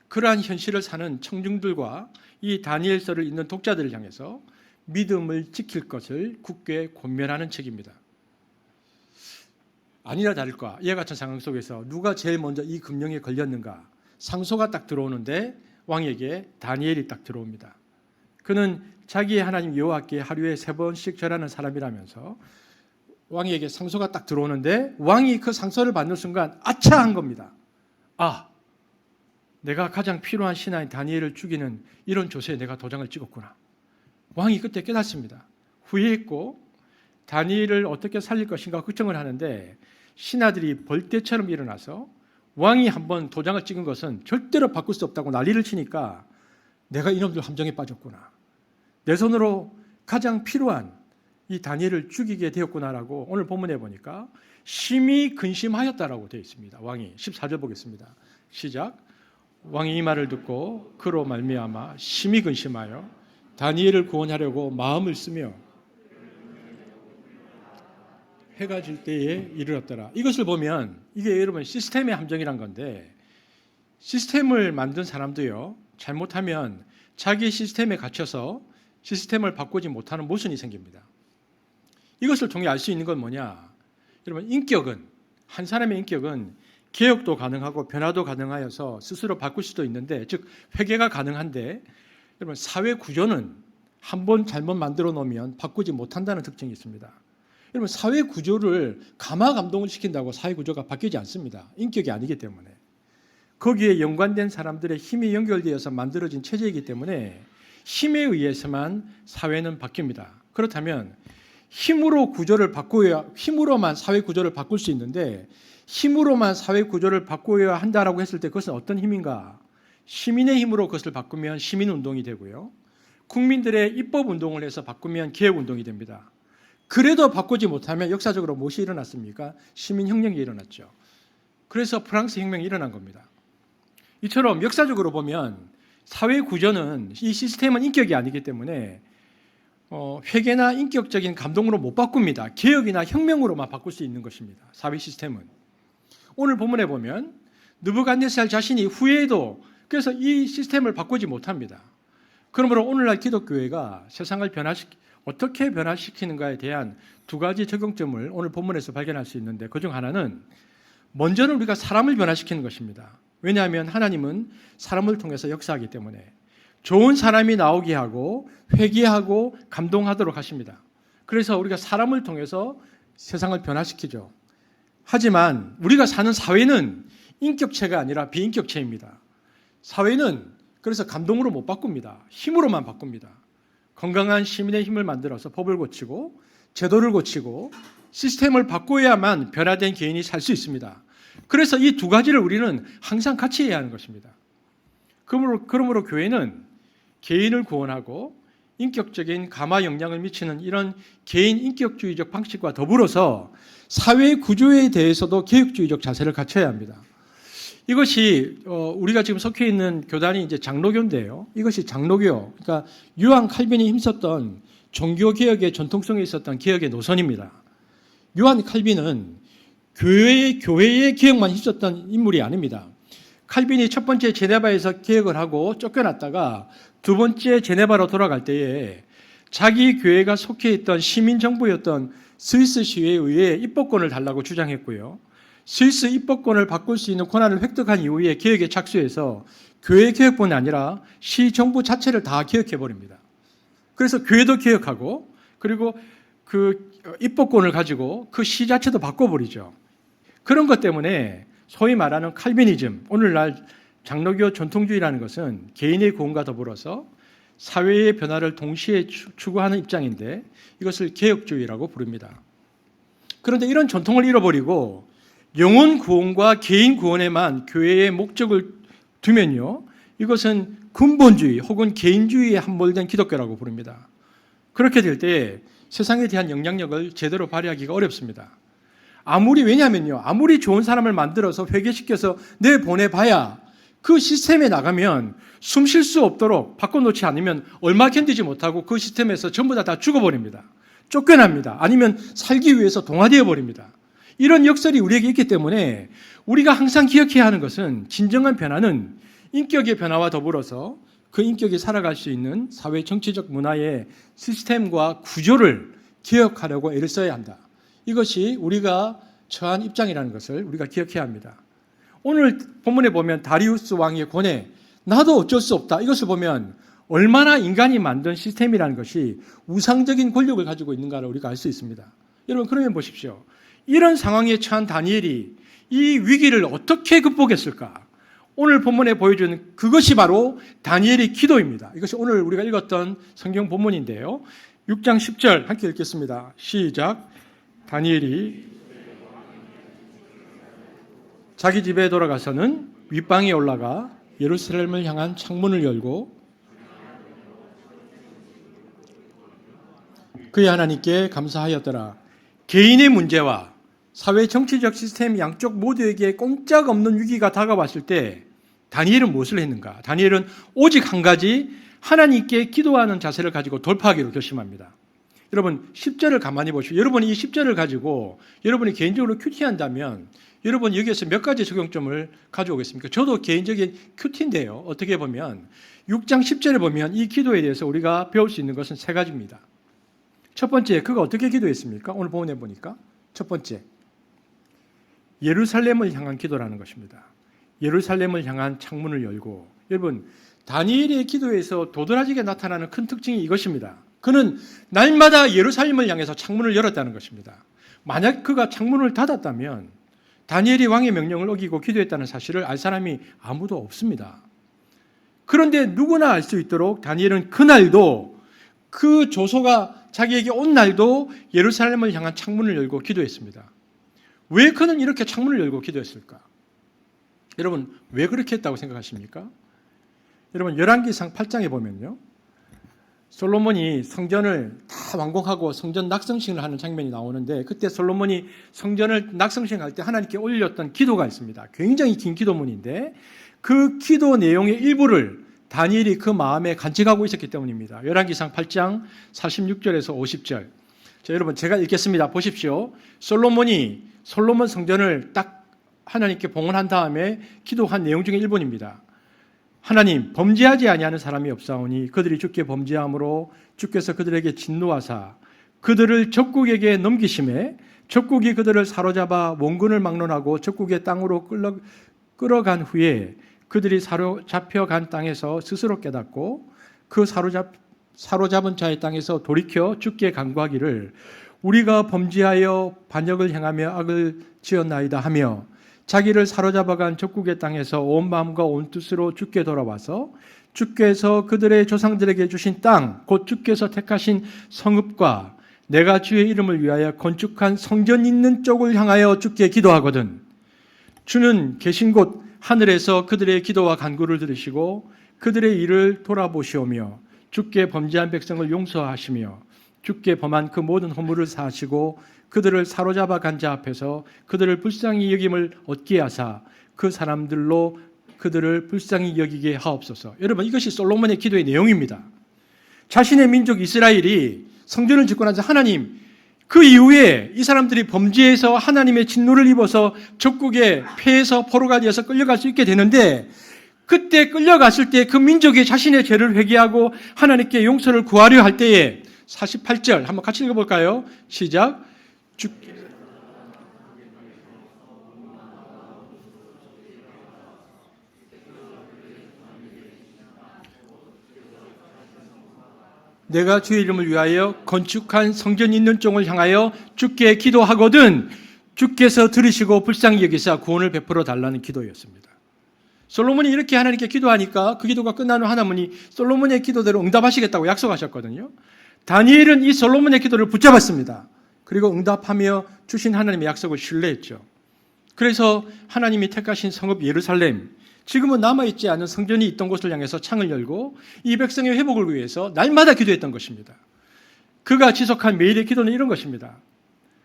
그러한 현실을 사는 청중들과 이 다니엘서를 읽는 독자들을 향해서 믿음을 지킬 것을 굳게 권면하는 책입니다. 아니나 다를까 이와 같은 상황 속에서 누가 제일 먼저 이 금령에 걸렸는가? 상소가 딱 들어오는데 왕에게 다니엘이 딱 들어옵니다. 그는 자기의 하나님 여호와께 하루에 3번씩 절하는 사람이라면서 왕에게 상소가 딱 들어오는데 왕이 그 상소를 받는 순간 아차 한 겁니다. 아, 내가 가장 필요한 신하인 다니엘을 죽이는 이런 조세에 내가 도장을 찍었구나. 왕이 그때 깨닫습니다. 후회했고 다니엘을 어떻게 살릴 것인가 걱정을 하는데 신하들이 벌떼처럼 일어나서 왕이 한번 도장을 찍은 것은 절대로 바꿀 수 없다고 난리를 치니까 내가 이놈들 함정에 빠졌구나. 내 손으로 가장 필요한 이 다니엘을 죽이게 되었구나라고 오늘 본문에 보니까 심히 근심하였다라고 되어 있습니다. 왕이 14절 보겠습니다. 시작. 왕이 이 말을 듣고 그로 말미암아 심히 근심하여 다니엘을 구원하려고 마음을 쓰며 해가 질 때에 이르렀더라. 이것을 보면 이게 여러분 시스템의 함정이란 건데 시스템을 만든 사람도요 잘못하면 자기 시스템에 갇혀서 시스템을 바꾸지 못하는 모순이 생깁니다. 이것을 통해 알 수 있는 건 뭐냐? 여러분 인격은 한 사람의 인격은 개혁도 가능하고 변화도 가능하여서 스스로 바꿀 수도 있는데 즉 회개가 가능한데 여러분 사회 구조는 한번 잘못 만들어 놓으면 바꾸지 못한다는 특징이 있습니다. 여러분 사회 구조를 감화 감동을 시킨다고 사회 구조가 바뀌지 않습니다. 인격이 아니기 때문에. 거기에 연관된 사람들의 힘이 연결되어서 만들어진 체제이기 때문에 힘에 의해서만 사회는 바뀝니다. 그렇다면 힘으로 구조를 바꾸어야 힘으로만 사회 구조를 바꿀 수 있는데 힘으로만 사회 구조를 바꾸어야 한다라고 했을 때 그것은 어떤 힘인가? 시민의 힘으로 그것을 바꾸면 시민운동이 되고요. 국민들의 입법운동을 해서 바꾸면 개혁운동이 됩니다. 그래도 바꾸지 못하면 역사적으로 무엇이 일어났습니까? 시민혁명이 일어났죠. 그래서 프랑스 혁명이 일어난 겁니다. 이처럼 역사적으로 보면 사회 구조는 이 시스템은 인격이 아니기 때문에 회개나 인격적인 감동으로 못 바꿉니다. 개혁이나 혁명으로만 바꿀 수 있는 것입니다. 사회 시스템은. 오늘 본문에 보면 느부갓네살 자신이 후회해도 그래서 이 시스템을 바꾸지 못합니다. 그러므로 오늘날 기독교회가 세상을 어떻게 변화시키는가에 대한 두 가지 적용점을 오늘 본문에서 발견할 수 있는데 그중 하나는 먼저는 우리가 사람을 변화시키는 것입니다. 왜냐하면 하나님은 사람을 통해서 역사하기 때문에 좋은 사람이 나오게 하고 회개하고 감동하도록 하십니다. 그래서 우리가 사람을 통해서 세상을 변화시키죠. 하지만 우리가 사는 사회는 인격체가 아니라 비인격체입니다. 사회는 그래서 감동으로 못 바꿉니다. 힘으로만 바꿉니다. 건강한 시민의 힘을 만들어서 법을 고치고 제도를 고치고 시스템을 바꿔야만 변화된 개인이 살 수 있습니다. 그래서 이 두 가지를 우리는 항상 같이 해야 하는 것입니다. 그러므로 교회는 개인을 구원하고 인격적인 감화 영향을 미치는 이런 개인 인격주의적 방식과 더불어서 사회 구조에 대해서도 개혁주의적 자세를 갖춰야 합니다. 이것이 우리가 지금 속해 있는 교단이 이제 장로교인데요. 이것이 장로교, 그러니까 요한 칼빈이 힘썼던 종교 개혁의 전통성에 있었던 개혁의 노선입니다. 요한 칼빈은 교회의 개혁만 힘썼던 인물이 아닙니다. 칼빈이 첫 번째 제네바에서 개혁을 하고 쫓겨났다가 두 번째 제네바로 돌아갈 때에 자기 교회가 속해 있던 시민정부였던 스위스 시위에 의해 입법권을 달라고 주장했고요. 스위스 입법권을 바꿀 수 있는 권한을 획득한 이후에 개혁에 착수해서 교회 개혁뿐 아니라 시정부 자체를 다 개혁해버립니다. 그래서 교회도 개혁하고 그리고 그 입법권을 가지고 그 시 자체도 바꿔버리죠. 그런 것 때문에 소위 말하는 칼비니즘, 오늘날 장로교 전통주의라는 것은 개인의 구원과 더불어서 사회의 변화를 동시에 추구하는 입장인데 이것을 개혁주의라고 부릅니다. 그런데 이런 전통을 잃어버리고 영혼 구원과 개인 구원에만 교회의 목적을 두면요, 이것은 근본주의 혹은 개인주의에 함몰된 기독교라고 부릅니다. 그렇게 될 때 세상에 대한 영향력을 제대로 발휘하기가 어렵습니다. 왜냐하면요, 아무리 좋은 사람을 만들어서 회개시켜서 내보내봐야 그 시스템에 나가면 숨 쉴 수 없도록 바꿔놓지 않으면 얼마 견디지 못하고 그 시스템에서 전부 다 죽어버립니다. 쫓겨납니다. 아니면 살기 위해서 동화되어 버립니다. 이런 역설이 우리에게 있기 때문에 우리가 항상 기억해야 하는 것은 진정한 변화는 인격의 변화와 더불어서 그 인격이 살아갈 수 있는 사회 정치적 문화의 시스템과 구조를 개혁하려고 애를 써야 한다. 이것이 우리가 처한 입장이라는 것을 우리가 기억해야 합니다. 오늘 본문에 보면 다리우스 왕의 고뇌, 나도 어쩔 수 없다. 이것을 보면 얼마나 인간이 만든 시스템이라는 것이 우상적인 권력을 가지고 있는가를 우리가 알 수 있습니다. 여러분 그러면 보십시오. 이런 상황에 처한 다니엘이 이 위기를 어떻게 극복했을까? 오늘 본문에 보여주는 그것이 바로 다니엘의 기도입니다. 이것이 오늘 우리가 읽었던 성경 본문인데요. 6장 10절 함께 읽겠습니다. 시작. 다니엘이 자기 집에 돌아가서는 윗방에 올라가 예루살렘을 향한 창문을 열고 그의 하나님께 감사하였더라. 개인의 문제와 사회 정치적 시스템 양쪽 모두에게 꼼짝없는 위기가 다가왔을 때 다니엘은 무엇을 했는가? 다니엘은 오직 한 가지 하나님께 기도하는 자세를 가지고 돌파하기로 결심합니다. 여러분 10절을 가만히 보시오. 여러분이 이 10절을 가지고 여러분이 개인적으로 큐티한다면 여러분 여기에서 몇 가지 적용점을 가져오겠습니까? 저도 개인적인 큐티인데요. 어떻게 보면 6장 10절에 보면 이 기도에 대해서 우리가 배울 수 있는 것은 세 가지입니다. 첫 번째, 그가 어떻게 기도했습니까? 오늘 본문에 보니까 첫 번째, 예루살렘을 향한 기도라는 것입니다. 예루살렘을 향한 창문을 열고, 여러분 다니엘의 기도에서 도드라지게 나타나는 큰 특징이 이것입니다. 그는 날마다 예루살렘을 향해서 창문을 열었다는 것입니다. 만약 그가 창문을 닫았다면 다니엘이 왕의 명령을 어기고 기도했다는 사실을 알 사람이 아무도 없습니다. 그런데 누구나 알 수 있도록 다니엘은 그날도 그 조소가 자기에게 온 날도 예루살렘을 향한 창문을 열고 기도했습니다. 왜 그는 이렇게 창문을 열고 기도했을까? 여러분 왜 그렇게 했다고 생각하십니까? 여러분 열왕기상 8장에 보면요, 솔로몬이 성전을 다 완공하고 성전 낙성식을 하는 장면이 나오는데, 그때 솔로몬이 성전을 낙성식할 때 하나님께 올렸던 기도가 있습니다. 굉장히 긴 기도문인데 그 기도 내용의 일부를 다니엘이 그 마음에 간직하고 있었기 때문입니다. 열왕기상 8장 46절에서 50절. 자, 여러분 제가 읽겠습니다. 보십시오. 솔로몬 성전을 딱 하나님께 봉헌한 다음에 기도한 내용 중에 일부입니다. 하나님, 범죄하지 아니하는 사람이 없사오니 그들이 주께 범죄함으로 주께서 그들에게 진노하사 그들을 적국에게 넘기심에 적국이 그들을 사로잡아 원군을 막론하고 적국의 땅으로 끌어간 후에 그들이 사로잡혀간 땅에서 스스로 깨닫고 그 사로잡은 자의 땅에서 돌이켜 주께 간구하기를 우리가 범죄하여 반역을 행하며 악을 지었나이다 하며 자기를 사로잡아간 적국의 땅에서 온 마음과 온 뜻으로 주께 돌아와서 주께서 그들의 조상들에게 주신 땅, 곧 주께서 택하신 성읍과 내가 주의 이름을 위하여 건축한 성전 있는 쪽을 향하여 주께 기도하거든. 주는 계신 곳 하늘에서 그들의 기도와 간구를 들으시고 그들의 일을 돌아보시오며 주께 범죄한 백성을 용서하시며 주께 범한 그 모든 허물을 사하시고 그들을 사로잡아 간 자 앞에서 그들을 불쌍히 여김을 얻게 하사 그 사람들로 그들을 불쌍히 여기게 하옵소서. 여러분 이것이 솔로몬의 기도의 내용입니다. 자신의 민족 이스라엘이 성전을 짓고 나서 하나님, 그 이후에 이 사람들이 범죄해서 하나님의 진노를 입어서 적국에 패해서 포로가되어서 끌려갈 수 있게 되는데, 그때 끌려갔을 때 그 민족이 자신의 죄를 회개하고 하나님께 용서를 구하려 할 때에 48절 한번 같이 읽어볼까요? 시작. 내가 주의 이름을 위하여 건축한 성전 있는 쪽을 향하여 주께 기도하거든 주께서 들으시고 불쌍히 여기사 구원을 베풀어 달라는 기도였습니다. 솔로몬이 이렇게 하나님께 기도하니까 그 기도가 끝난 후 하나님이 솔로몬의 기도대로 응답하시겠다고 약속하셨거든요. 다니엘은 이 솔로몬의 기도를 붙잡았습니다. 그리고 응답하며 주신 하나님의 약속을 신뢰했죠. 그래서 하나님이 택하신 성읍 예루살렘, 지금은 남아있지 않은 성전이 있던 곳을 향해서 창을 열고 이 백성의 회복을 위해서 날마다 기도했던 것입니다. 그가 지속한 매일의 기도는 이런 것입니다.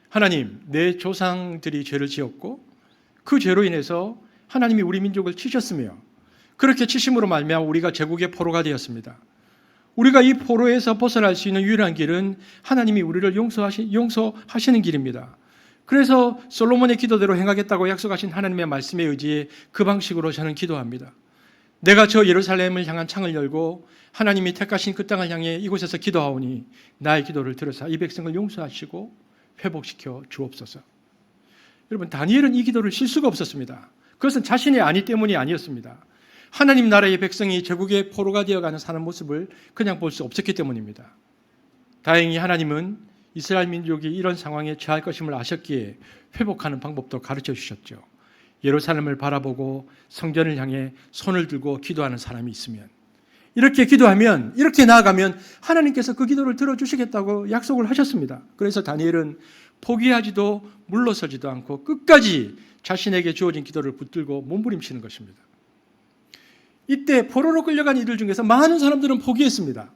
하나님, 내 조상들이 죄를 지었고 그 죄로 인해서 하나님이 우리 민족을 치셨으며 그렇게 치심으로 말미암아 우리가 제국의 포로가 되었습니다. 우리가 이 포로에서 벗어날 수 있는 유일한 길은 하나님이 우리를 용서하시는 길입니다. 그래서 솔로몬의 기도대로 행하겠다고 약속하신 하나님의 말씀에 의지해 그 방식으로 저는 기도합니다. 내가 저 예루살렘을 향한 창을 열고 하나님이 택하신 그 땅을 향해 이곳에서 기도하오니 나의 기도를 들으사 이 백성을 용서하시고 회복시켜 주옵소서. 여러분, 다니엘은 이 기도를 쉴 수가 없었습니다. 그것은 자신의 아니 때문이 아니었습니다. 하나님 나라의 백성이 제국의 포로가 되어가는 사는 모습을 그냥 볼 수 없었기 때문입니다. 다행히 하나님은 이스라엘 민족이 이런 상황에 처할 것임을 아셨기에 회복하는 방법도 가르쳐 주셨죠. 예루살렘을 바라보고 성전을 향해 손을 들고 기도하는 사람이 있으면, 이렇게 기도하면, 이렇게 나아가면 하나님께서 그 기도를 들어주시겠다고 약속을 하셨습니다. 그래서 다니엘은 포기하지도 물러서지도 않고 끝까지 자신에게 주어진 기도를 붙들고 몸부림치는 것입니다. 이때 포로로 끌려간 이들 중에서 많은 사람들은 포기했습니다.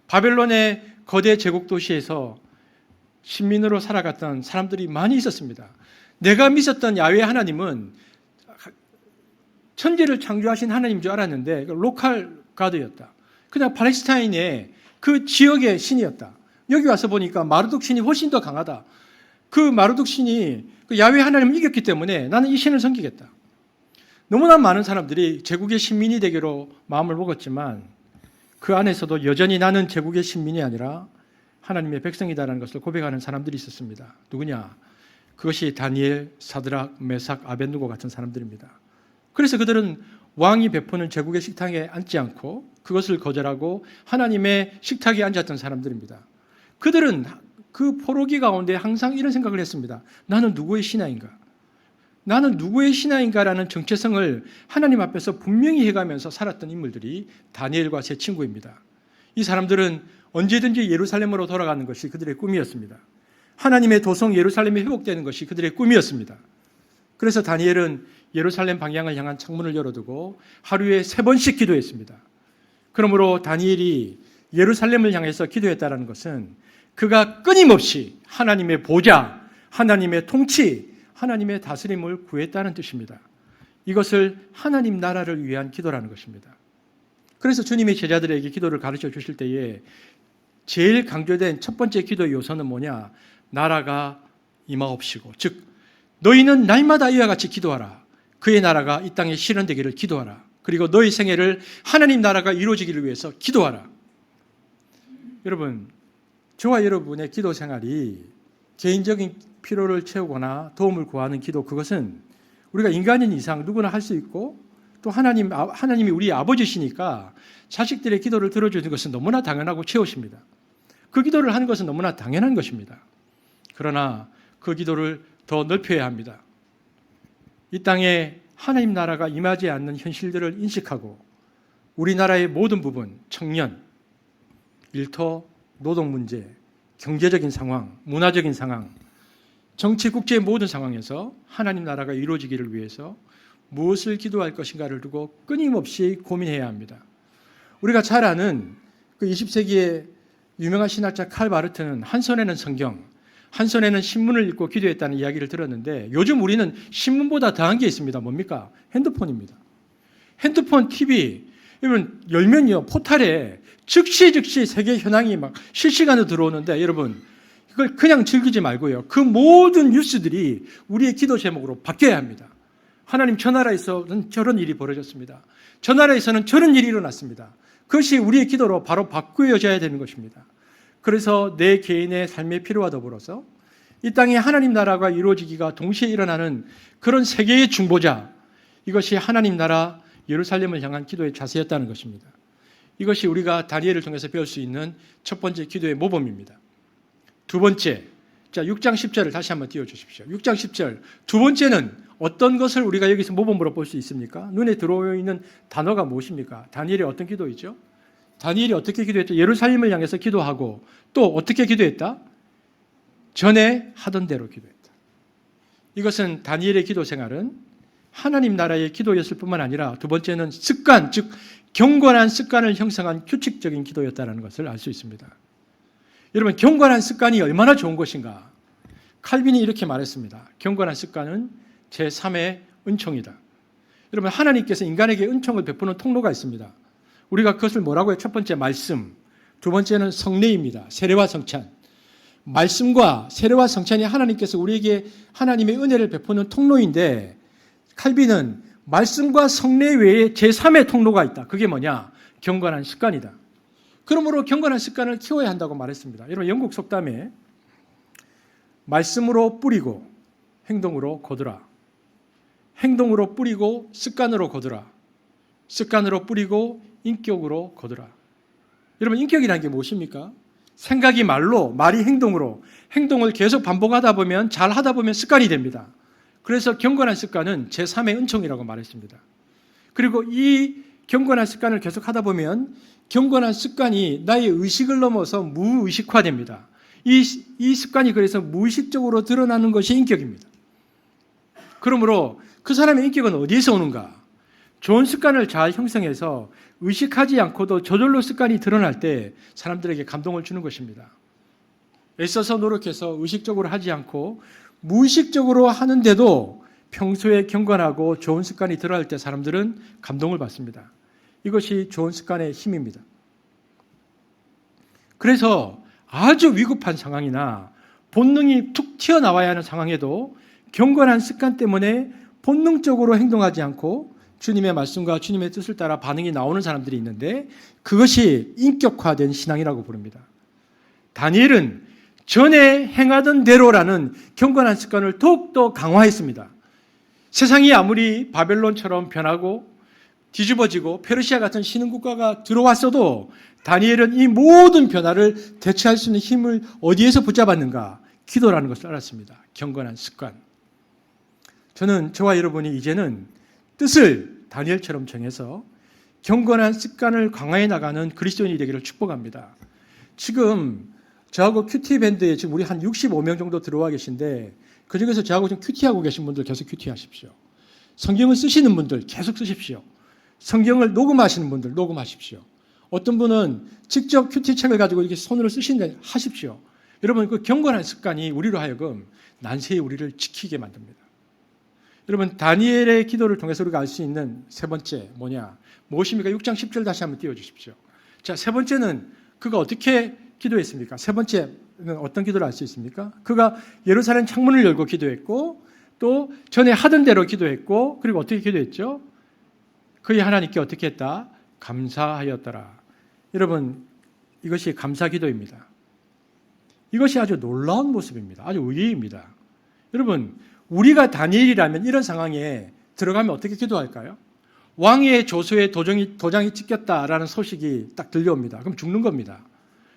바벨론의 거대 제국 도시에서 신민으로 살아갔던 사람들이 많이 있었습니다. 내가 믿었던 야훼 하나님은 천지를 창조하신 하나님인 줄 알았는데 로컬 가드였다. 그냥 팔레스타인의 그 지역의 신이었다. 여기 와서 보니까 마르둑 신이 훨씬 더 강하다. 그 마르둑 신이 그 야훼 하나님을 이겼기 때문에 나는 이 신을 섬기겠다. 너무나 많은 사람들이 제국의 신민이 되기로 마음을 먹었지만 그 안에서도 여전히 나는 제국의 신민이 아니라 하나님의 백성이다라는 것을 고백하는 사람들이 있었습니다. 누구냐? 그것이 다니엘, 사드락, 메삭, 아벳느고 같은 사람들입니다. 그래서 그들은 왕이 베푸는 제국의 식탁에 앉지 않고 그것을 거절하고 하나님의 식탁에 앉았던 사람들입니다. 그들은 그 포로기 가운데 항상 이런 생각을 했습니다. 나는 누구의 신하인가? 나는 누구의 신하인가라는 정체성을 하나님 앞에서 분명히 해가면서 살았던 인물들이 다니엘과 세 친구입니다. 이 사람들은 언제든지 예루살렘으로 돌아가는 것이 그들의 꿈이었습니다. 하나님의 도성 예루살렘이 회복되는 것이 그들의 꿈이었습니다. 그래서 다니엘은 예루살렘 방향을 향한 창문을 열어두고 하루에 3번씩 기도했습니다. 그러므로 다니엘이 예루살렘을 향해서 기도했다는 것은 그가 끊임없이 하나님의 보좌, 하나님의 통치, 하나님의 다스림을 구했다는 뜻입니다. 이것을 하나님 나라를 위한 기도라는 것입니다. 그래서 주님이 제자들에게 기도를 가르쳐 주실 때에 제일 강조된 첫 번째 기도의 요소는 뭐냐? 나라가 임하옵시고, 즉 너희는 날마다 이와 같이 기도하라. 그의 나라가 이 땅에 실현되기를 기도하라. 그리고 너희 생애를 하나님 나라가 이루어지기를 위해서 기도하라. 여러분, 저와 여러분의 기도 생활이 개인적인 필요를 채우거나 도움을 구하는 기도, 그것은 우리가 인간인 이상 누구나 할 수 있고 또 하나님이 우리 아버지시니까 자식들의 기도를 들어주는 것은 너무나 당연하고 최우십니다. 그 기도를 하는 것은 너무나 당연한 것입니다. 그러나 그 기도를 더 넓혀야 합니다. 이 땅에 하나님 나라가 임하지 않는 현실들을 인식하고 우리나라의 모든 부분, 청년, 일터, 노동 문제, 경제적인 상황, 문화적인 상황, 정치, 국제의 모든 상황에서 하나님 나라가 이루어지기를 위해서 무엇을 기도할 것인가를 두고 끊임없이 고민해야 합니다. 우리가 잘 아는 그 20세기의 유명한 신학자 칼 바르트는 한 손에는 성경, 한 손에는 신문을 읽고 기도했다는 이야기를 들었는데 요즘 우리는 신문보다 더한 게 있습니다. 뭡니까? 핸드폰입니다. 핸드폰, TV, 여러분 열면요 포탈에 즉시 세계 현황이 막 실시간으로 들어오는데 여러분 그걸 그냥 즐기지 말고요. 그 모든 뉴스들이 우리의 기도 제목으로 바뀌어야 합니다. 하나님 저 나라에서는 저런 일이 벌어졌습니다. 저 나라에서는 저런 일이 일어났습니다. 그것이 우리의 기도로 바로 바꾸어져야 되는 것입니다. 그래서 내 개인의 삶의 필요와 더불어서 이 땅에 하나님 나라가 이루어지기가 동시에 일어나는 그런 세계의 중보자, 이것이 하나님 나라 예루살렘을 향한 기도의 자세였다는 것입니다. 이것이 우리가 다니엘을 통해서 배울 수 있는 첫 번째 기도의 모범입니다. 두 번째, 자 6장 10절을 다시 한번 띄워주십시오. 6장 10절, 두 번째는 어떤 것을 우리가 여기서 모범으로 볼 수 있습니까? 눈에 들어오는 단어가 무엇입니까? 다니엘이 어떤 기도이죠? 다니엘이 어떻게 기도했죠? 예루살렘을 향해서 기도하고 또 어떻게 기도했다? 전에 하던 대로 기도했다. 이것은 다니엘의 기도 생활은 하나님 나라의 기도였을 뿐만 아니라 두 번째는 습관, 즉 경건한 습관을 형성한 규칙적인 기도였다는 것을 알 수 있습니다. 여러분, 경건한 습관이 얼마나 좋은 것인가? 칼빈이 이렇게 말했습니다. 경건한 습관은 제3의 은총이다. 여러분, 하나님께서 인간에게 은총을 베푸는 통로가 있습니다. 우리가 그것을 뭐라고 해요? 첫 번째 말씀, 두 번째는 성례입니다. 세례와 성찬. 말씀과 세례와 성찬이 하나님께서 우리에게 하나님의 은혜를 베푸는 통로인데 칼빈은 말씀과 성례 외에 제3의 통로가 있다. 그게 뭐냐? 경건한 습관이다. 그러므로 경건한 습관을 키워야 한다고 말했습니다. 여러분, 영국 속담에 말씀으로 뿌리고 행동으로 거두라. 행동으로 뿌리고 습관으로 거두라. 습관으로 뿌리고 인격으로 거두라. 여러분, 인격이라는 게 무엇입니까? 생각이 말로, 말이 행동으로, 행동을 계속 반복하다 보면, 잘 하다 보면 습관이 됩니다. 그래서 경건한 습관은 제3의 은총이라고 말했습니다. 그리고 이 경건한 습관을 계속 하다 보면 경건한 습관이 나의 의식을 넘어서 무의식화됩니다. 이 습관이 그래서 무의식적으로 드러나는 것이 인격입니다. 그러므로 그 사람의 인격은 어디에서 오는가? 좋은 습관을 잘 형성해서 의식하지 않고도 저절로 습관이 드러날 때 사람들에게 감동을 주는 것입니다. 애써서 노력해서 의식적으로 하지 않고 무의식적으로 하는데도 평소에 경건하고 좋은 습관이 드러날 때 사람들은 감동을 받습니다. 이것이 좋은 습관의 힘입니다. 그래서 아주 위급한 상황이나 본능이 툭 튀어나와야 하는 상황에도 경건한 습관 때문에 본능적으로 행동하지 않고 주님의 말씀과 주님의 뜻을 따라 반응이 나오는 사람들이 있는데 그것이 인격화된 신앙이라고 부릅니다. 다니엘은 전에 행하던 대로라는 경건한 습관을 더욱더 강화했습니다. 세상이 아무리 바벨론처럼 변하고 뒤집어지고 페르시아 같은 신흥국가가 들어왔어도 다니엘은 이 모든 변화를 대처할 수 있는 힘을 어디에서 붙잡았는가? 기도라는 것을 알았습니다. 경건한 습관. 저는 저와 여러분이 이제는 뜻을 다니엘처럼 정해서 경건한 습관을 강화해 나가는 그리스도인이 되기를 축복합니다. 지금 저하고 큐티밴드에 지금 우리 한 65명 정도 들어와 계신데 그중에서 저하고 지금 큐티하고 계신 분들 계속 큐티하십시오. 성경을 쓰시는 분들 계속 쓰십시오. 성경을 녹음하시는 분들 녹음하십시오. 어떤 분은 직접 큐티책을 가지고 이렇게 손으로 쓰시는 하십시오. 여러분, 그 경건한 습관이 우리로 하여금 난세히 우리를 지키게 만듭니다. 여러분, 다니엘의 기도를 통해서 우리가 알 수 있는 세 번째 뭐냐? 무엇입니까? 6장 10절 다시 한번 띄워주십시오. 자, 세 번째는 그가 어떻게 기도했습니까? 세 번째는 어떤 기도를 알 수 있습니까? 그가 예루살렘 창문을 열고 기도했고 또 전에 하던 대로 기도했고 그리고 어떻게 기도했죠? 그의 하나님께 어떻게 했다? 감사하였더라. 여러분, 이것이 감사 기도입니다. 이것이 아주 놀라운 모습입니다. 아주 의외입니다. 여러분, 우리가 다니엘이라면 이런 상황에 들어가면 어떻게 기도할까요? 왕의 조서에 도장이 찍혔다라는 소식이 딱 들려옵니다. 그럼 죽는 겁니다.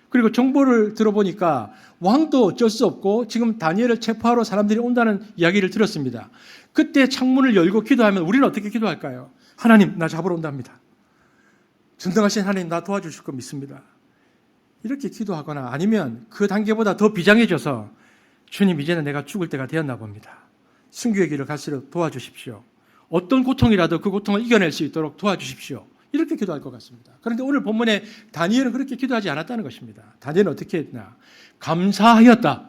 그리고 정보를 들어보니까 왕도 어쩔 수 없고 지금 다니엘을 체포하러 사람들이 온다는 이야기를 들었습니다. 그때 창문을 열고 기도하면 우리는 어떻게 기도할까요? 하나님, 나 잡으러 온답니다. 전능하신 하나님, 나 도와주실 거 믿습니다. 이렇게 기도하거나 아니면 그 단계보다 더 비장해져서 주님, 이제는 내가 죽을 때가 되었나 봅니다. 순교의 길을 갈수록 도와주십시오. 어떤 고통이라도 그 고통을 이겨낼 수 있도록 도와주십시오. 이렇게 기도할 것 같습니다. 그런데 오늘 본문에 다니엘은 그렇게 기도하지 않았다는 것입니다. 다니엘은 어떻게 했나? 감사하였다.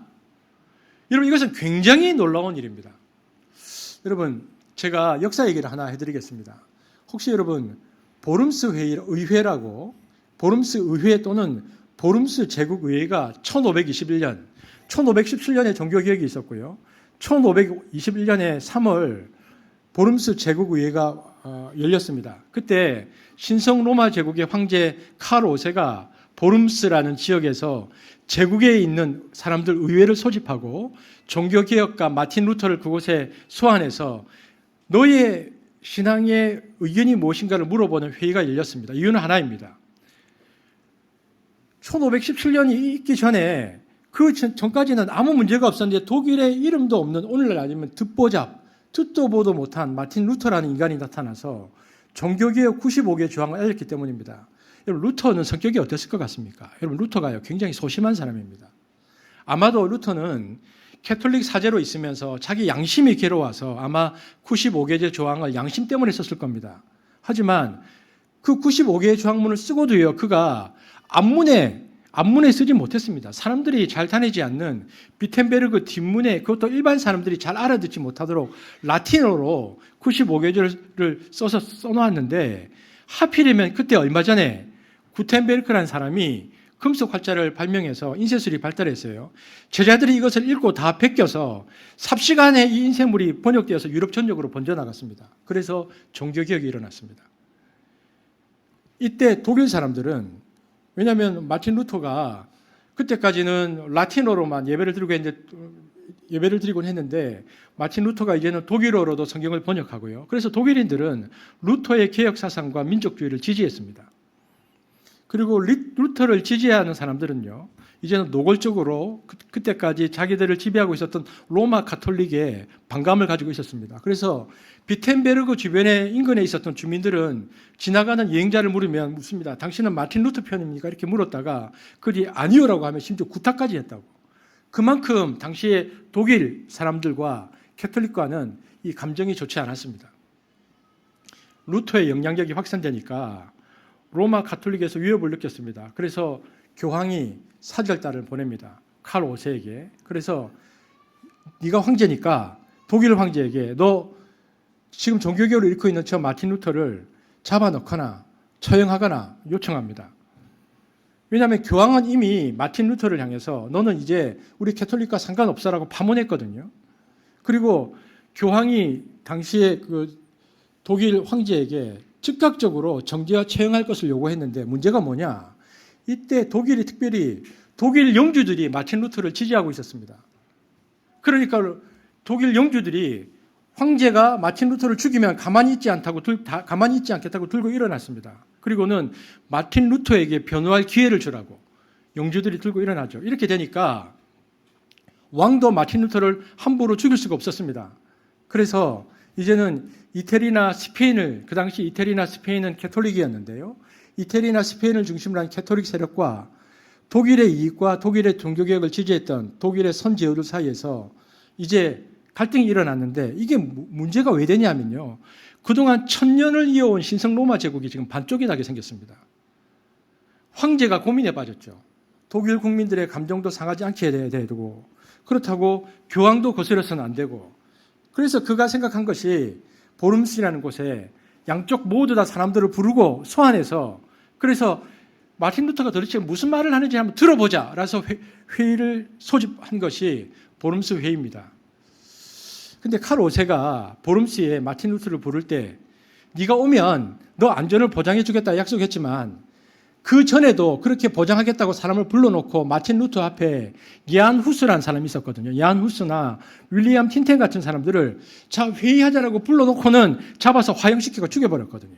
여러분, 이것은 굉장히 놀라운 일입니다. 여러분, 제가 역사 얘기를 하나 해드리겠습니다. 혹시 여러분 보름스 의회라고 보름스 의회 또는 보름스 제국의회가 1521년, 1517년에 종교개혁이 있었고요. 1521년에 3월 보름스 제국의회가 열렸습니다. 그때 신성 로마 제국의 황제 칼 5세가 보름스라는 지역에서 제국에 있는 사람들 의회를 소집하고 종교개혁가 마틴 루터를 그곳에 소환해서 너의 신앙의 의견이 무엇인가를 물어보는 회의가 열렸습니다. 이유는 하나입니다. 1517년이 있기 전에 그 전까지는 아무 문제가 없었는데 독일의 이름도 없는 오늘날 아니면 듣도 보도 못한 마틴 루터라는 인간이 나타나서 종교개혁 95개 조항을 알렸기 때문입니다. 여러분, 루터는 성격이 어땠을 것 같습니까? 여러분, 루터가요 굉장히 소심한 사람입니다. 아마도 루터는 캐톨릭 사제로 있으면서 자기 양심이 괴로워서 아마 95개의 조항을 양심 때문에 썼을 겁니다. 하지만 그 95개의 조항문을 쓰고도요, 그가 앞문에 쓰지 못했습니다. 사람들이 잘 다니지 않는 비텐베르그 뒷문에, 그것도 일반 사람들이 잘 알아듣지 못하도록 라틴어로 95개절을 써서 써놓았는데 하필이면 그때 얼마 전에 구텐베르크라는 사람이 금속 활자를 발명해서 인쇄술이 발달했어요. 제자들이 이것을 읽고 다 베껴서 삽시간에 이 인쇄물이 번역되어서 유럽 전역으로 번져나갔습니다. 그래서 종교개혁이 일어났습니다. 이때 독일 사람들은, 왜냐하면 마틴 루터가 그때까지는 라틴어로만 예배를 드리고 했는데 예배를 드리곤 했는데 마틴 루터가 이제는 독일어로도 성경을 번역하고요. 그래서 독일인들은 루터의 개혁 사상과 민족주의를 지지했습니다. 그리고 루터를 지지하는 사람들은요, 이제는 노골적으로 그때까지 자기들을 지배하고 있었던 로마 가톨릭에 반감을 가지고 있었습니다. 그래서 비텐베르그 주변에 인근에 있었던 주민들은 지나가는 여행자를 물으면 묻습니다. 당신은 마틴 루터 편입니까? 이렇게 물었다가 그들이 아니요라고 하면 심지어 구타까지 했다고. 그만큼 당시에 독일 사람들과 캐톨릭과는 이 감정이 좋지 않았습니다. 루터의 영향력이 확산되니까 로마 가톨릭에서 위협을 느꼈습니다. 그래서 교황이 사절단을 보냅니다. 칼 5세에게. 그래서 네가 황제니까 독일 황제에게 너 지금 종교개혁을 일으키고 있는 저 마틴 루터를 잡아넣거나 처형하거나 요청합니다. 왜냐하면 교황은 이미 마틴 루터를 향해서 너는 이제 우리 캐톨릭과 상관없어라고 파문했거든요. 그리고 교황이 당시에 그 독일 황제에게 즉각적으로 정죄와 처형할 것을 요구했는데 문제가 뭐냐? 이때 독일이 특별히 독일 영주들이 마틴 루터를 지지하고 있었습니다. 그러니까 독일 영주들이 황제가 마틴 루터를 죽이면 가만히 있지 않겠다고 들고 일어났습니다. 그리고는 마틴 루터에게 변호할 기회를 주라고 영주들이 들고 일어나죠. 이렇게 되니까 왕도 마틴 루터를 함부로 죽일 수가 없었습니다. 그래서 이제는 이태리나 스페인을, 그 당시 이태리나 스페인은 캐톨릭이었는데요. 이태리나 스페인을 중심으로 한 캐톨릭 세력과 독일의 이익과 독일의 종교개혁을 지지했던 독일의 선제후들 사이에서 이제 갈등이 일어났는데 이게 문제가 왜 되냐면요. 그동안 1000년을 이어온 신성 로마 제국이 지금 반쪽이 나게 생겼습니다. 황제가 고민에 빠졌죠. 독일 국민들의 감정도 상하지 않게 해야 되고 그렇다고 교황도 거스려서는 안 되고 그래서 그가 생각한 것이 보름스라는 곳에 양쪽 모두 다 사람들을 부르고 소환해서 그래서 마틴 루터가 도대체 무슨 말을 하는지 한번 들어보자 라서 회의를 소집한 것이 보름스 회의입니다. 근데 칼 5세가 보름스에 마틴 루터를 부를 때 네가 오면 너 안전을 보장해 주겠다 약속했지만 그 전에도 그렇게 보장하겠다고 사람을 불러놓고 마틴 루터 앞에 예안 후스라는 사람이 있었거든요. 예안 후스나 윌리엄 틴텐 같은 사람들을 자 회의하자라고 불러놓고는 잡아서 화형시키고 죽여버렸거든요.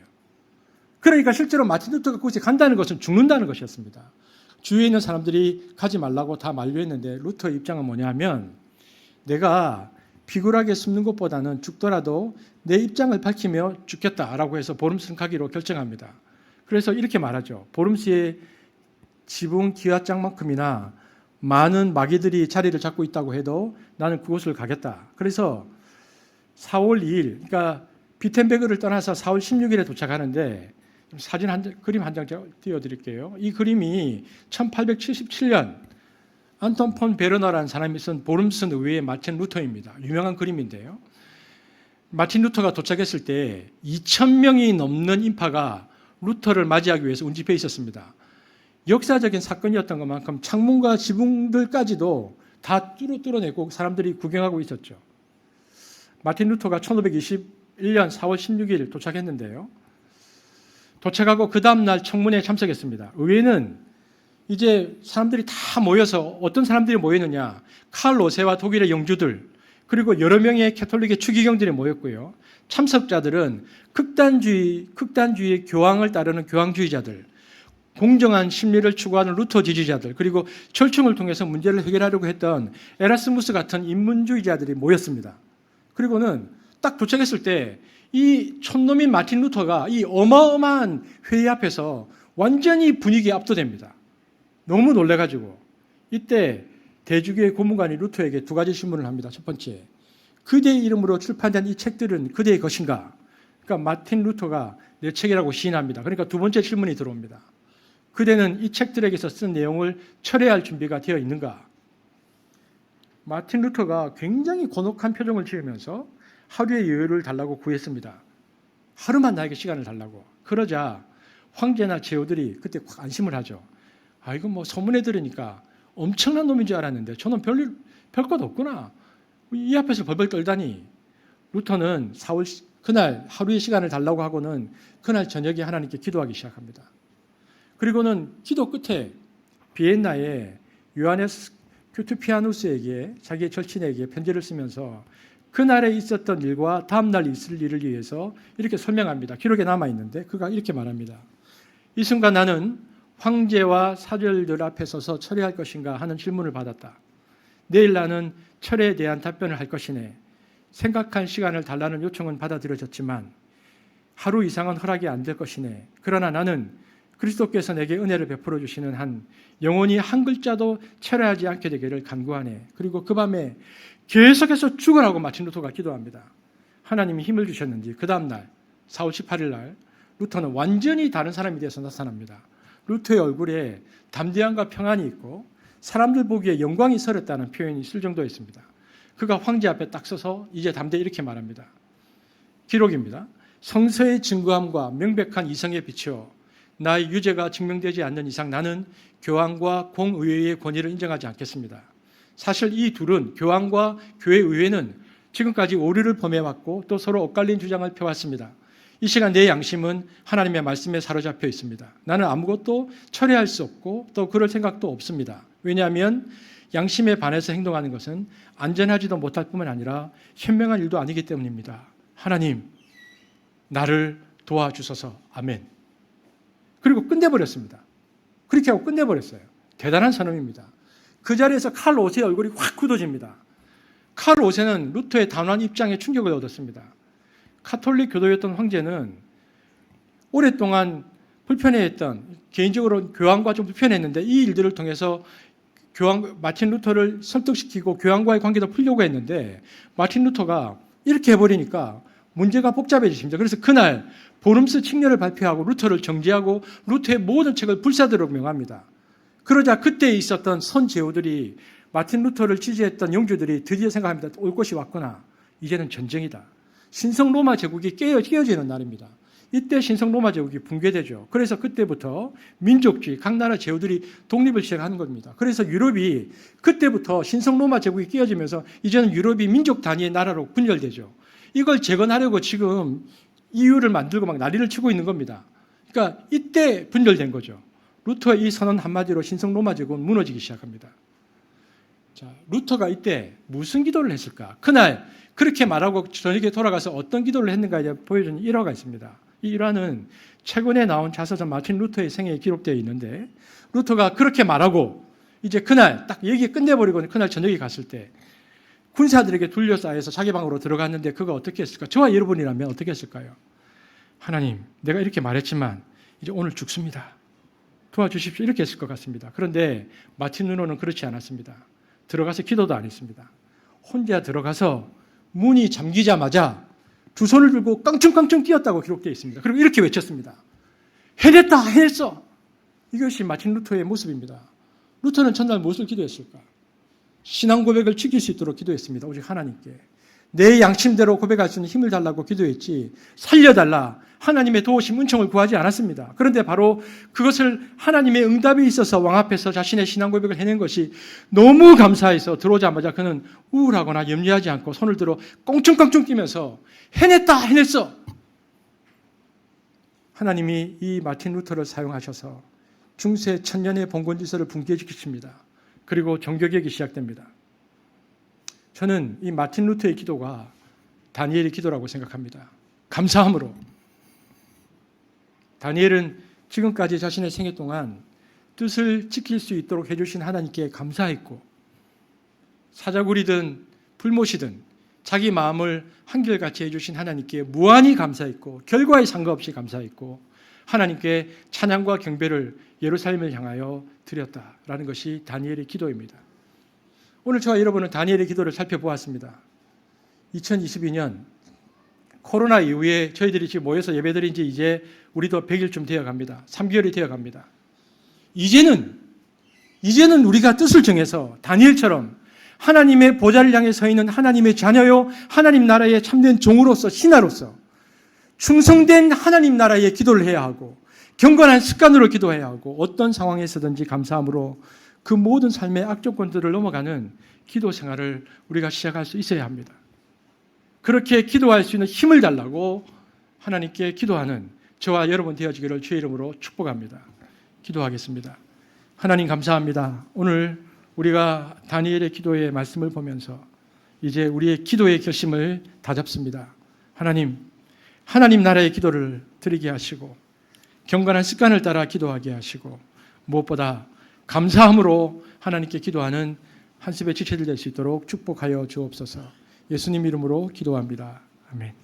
그러니까 실제로 마틴 루터가 그곳에 간다는 것은 죽는다는 것이었습니다. 주위에 있는 사람들이 가지 말라고 다 만류했는데 루터의 입장은 뭐냐면 내가 비굴하게 숨는 것보다는 죽더라도 내 입장을 밝히며 죽겠다라고 해서 보름스는 가기로 결정합니다. 그래서 이렇게 말하죠. 보름스의 지붕 기와장만큼이나 많은 마귀들이 자리를 잡고 있다고 해도 나는 그곳을 가겠다. 그래서 4월 2일, 그러니까 비텐베그를 떠나서 4월 16일에 도착하는데 그림 한 장 띄워드릴게요. 이 그림이 1877년 안톤 폰 베르너라는 사람이 쓴 보름슨 의회의 마틴 루터입니다. 유명한 그림인데요. 마틴 루터가 도착했을 때 2,000명이 넘는 인파가 루터를 맞이하기 위해서 운집해 있었습니다. 역사적인 사건이었던 것만큼 창문과 지붕들까지도 다 뚫어내고 사람들이 구경하고 있었죠. 마틴 루터가 1521년 4월 16일 도착했는데요. 도착하고 그 다음날 청문회에 참석했습니다. 의회는 이제 사람들이 다 모여서 어떤 사람들이 모였느냐. 칼 5세와 독일의 영주들 그리고 여러 명의 캐톨릭의 추기경들이 모였고요. 참석자들은 극단주의 교황을 따르는 교황주의자들, 공정한 심리를 추구하는 루터 지지자들, 그리고 절충을 통해서 문제를 해결하려고 했던 에라스무스 같은 인문주의자들이 모였습니다. 그리고는 딱 도착했을 때 이 촌놈인 마틴 루터가 이 어마어마한 회의 앞에서 완전히 분위기에 압도됩니다. 너무 놀래가지고 이때 대주교의 고문관이 루터에게 두 가지 질문을 합니다. 첫 번째, 그대의 이름으로 출판된 이 책들은 그대의 것인가? 그러니까 마틴 루터가 내 책이라고 시인합니다. 그러니까 두 번째 질문이 들어옵니다. 그대는 이 책들에게서 쓴 내용을 철회할 준비가 되어 있는가? 마틴 루터가 굉장히 곤혹한 표정을 지으면서 하루의 여유를 달라고 구했습니다. 하루만 나에게 시간을 달라고. 그러자 황제나 제후들이 그때 확 안심을 하죠. 아, 이건 뭐 소문에 들으니까 엄청난 놈인 줄 알았는데 저는 별것 없구나. 이 앞에서 벌벌 떨다니. 루터는 그날 하루의 시간을 달라고 하고는 그날 저녁에 하나님께 기도하기 시작합니다. 그리고는 기도 끝에 비엔나에 요하네스 큐트피아누스에게 자기의 절친에게 편지를 쓰면서 그날에 있었던 일과 다음날 있을 일을 위해서 이렇게 설명합니다. 기록에 남아있는데 그가 이렇게 말합니다. 이 순간 나는 황제와 사절들 앞에 서서 철회할 것인가 하는 질문을 받았다. 내일 나는 철회에 대한 답변을 할 것이네. 생각할 시간을 달라는 요청은 받아들여졌지만 하루 이상은 허락이 안 될 것이네. 그러나 나는 그리스도께서 내게 은혜를 베풀어 주시는 한 영원히 한 글자도 철회하지 않게 되기를 간구하네. 그리고 그 밤에 계속해서 죽으라고 마틴 루터가 기도합니다. 하나님이 힘을 주셨는지 그 다음날 4월 18일 날 루터는 완전히 다른 사람이 되어서 나타납니다. 루터의 얼굴에 담대함과 평안이 있고 사람들 보기에 영광이 서렸다는 표현이 있을 정도였습니다. 그가 황제 앞에 딱 서서 이제 담대히 이렇게 말합니다. 기록입니다. 성서의 증거함과 명백한 이성에 비추어 나의 유죄가 증명되지 않는 이상 나는 교황과 공의회의 권위를 인정하지 않겠습니다. 사실 이 둘은 교황과 교회의회는 지금까지 오류를 범해왔고 또 서로 엇갈린 주장을 펴왔습니다. 이 시간 내 양심은 하나님의 말씀에 사로잡혀 있습니다. 나는 아무것도 철회할 수 없고 또 그럴 생각도 없습니다. 왜냐하면 양심에 반해서 행동하는 것은 안전하지도 못할 뿐만 아니라 현명한 일도 아니기 때문입니다. 하나님, 나를 도와주소서. 아멘. 그리고 끝내버렸습니다. 그렇게 하고 끝내버렸어요. 대단한 선언입니다. 그 자리에서 칼 오세의 얼굴이 확 굳어집니다. 칼 오세는 루터의 단호한 입장에 충격을 얻었습니다. 카톨릭 교도였던 황제는 오랫동안 불편해했던, 개인적으로 교황과 좀 불편했는데 이 일들을 통해서 마틴 루터를 설득시키고 교황과의 관계도 풀려고 했는데 마틴 루터가 이렇게 해버리니까 문제가 복잡해지십니다. 그래서 그날 보름스 칙령을 발표하고 루터를 정죄하고 루터의 모든 책을 불사대로 명합니다. 그러자 그때 있었던 선제후들이 마틴 루터를 지지했던 영주들이 드디어 생각합니다. 올 것이 왔구나. 이제는 전쟁이다. 신성 로마 제국이 깨어지는 날입니다. 이때 신성 로마 제국이 붕괴되죠. 그래서 그때부터 민족주의, 각 나라 제후들이 독립을 시작하는 겁니다. 그래서 유럽이 그때부터 신성 로마 제국이 깨어지면서 이제는 유럽이 민족 단위의 나라로 분열되죠. 이걸 재건하려고 지금 EU를 만들고 막 난리를 치고 있는 겁니다. 그러니까 이때 분열된 거죠. 루터의 이 선언 한마디로 신성 로마 제국은 무너지기 시작합니다. 자, 루터가 이때 무슨 기도를 했을까? 그날 그렇게 말하고 저녁에 돌아가서 어떤 기도를 했는가에 보여주는 일화가 있습니다. 이 일화는 최근에 나온 자서전 마틴 루터의 생애에 기록되어 있는데 루터가 그렇게 말하고 이제 그날 딱 얘기 끝내버리고 그날 저녁에 갔을 때 군사들에게 둘러싸여서 자기 방으로 들어갔는데 그가 어떻게 했을까? 저와 여러분이라면 어떻게 했을까요? 하나님, 내가 이렇게 말했지만 이제 오늘 죽습니다. 도와주십시오. 이렇게 했을 것 같습니다. 그런데 마틴 루터는 그렇지 않았습니다. 들어가서 기도도 안 했습니다. 혼자 들어가서 문이 잠기자마자 두 손을 들고 깡충깡충 뛰었다고 기록되어 있습니다. 그리고 이렇게 외쳤습니다. 해냈다, 해냈어. 이것이 마틴 루터의 모습입니다. 루터는 전날 무엇을 기도했을까? 신앙 고백을 지킬 수 있도록 기도했습니다. 오직 하나님께. 내 양심대로 고백할 수 있는 힘을 달라고 기도했지 살려달라, 하나님의 도우심, 은총을 구하지 않았습니다. 그런데 바로 그것을 하나님의 응답이 있어서 왕 앞에서 자신의 신앙 고백을 해낸 것이 너무 감사해서 들어오자마자 그는 우울하거나 염려하지 않고 손을 들어 꽁충꽁충 뛰면서 해냈다, 해냈어. 하나님이 이 마틴 루터를 사용하셔서 중세 천년의 봉건 질서를 붕괴시키십니다. 그리고 종교개혁이 시작됩니다. 저는 이 마틴 루터의 기도가 다니엘의 기도라고 생각합니다. 감사함으로. 다니엘은 지금까지 자신의 생애 동안 뜻을 지킬 수 있도록 해주신 하나님께 감사했고 사자굴이든 불못이든 자기 마음을 한결같이 해주신 하나님께 무한히 감사했고 결과에 상관없이 감사했고 하나님께 찬양과 경배를 예루살렘을 향하여 드렸다라는 것이 다니엘의 기도입니다. 오늘 저와 여러분은 다니엘의 기도를 살펴보았습니다. 2022년 코로나 이후에 저희들이 지금 모여서 예배드린 지 이제 우리도 100일쯤 되어갑니다. 3개월이 되어갑니다. 이제는 우리가 뜻을 정해서 다니엘처럼 하나님의 보좌를 향해 서 있는 하나님의 자녀요 하나님 나라의 참된 종으로서 신하로서 충성된 하나님 나라의 기도를 해야 하고 경건한 습관으로 기도해야 하고 어떤 상황에서든지 감사함으로 그 모든 삶의 악조건들을 넘어가는 기도 생활을 우리가 시작할 수 있어야 합니다. 그렇게 기도할 수 있는 힘을 달라고 하나님께 기도하는 저와 여러분 되어지기를 주의 이름으로 축복합니다. 기도하겠습니다. 하나님 감사합니다. 오늘 우리가 다니엘의 기도의 말씀을 보면서 이제 우리의 기도의 결심을 다잡습니다. 하나님 나라의 기도를 드리게 하시고 경건한 습관을 따라 기도하게 하시고 무엇보다 감사함으로 하나님께 기도하는 한습의 지체들 될 수 있도록 축복하여 주옵소서. 예수님 이름으로 기도합니다. 아멘.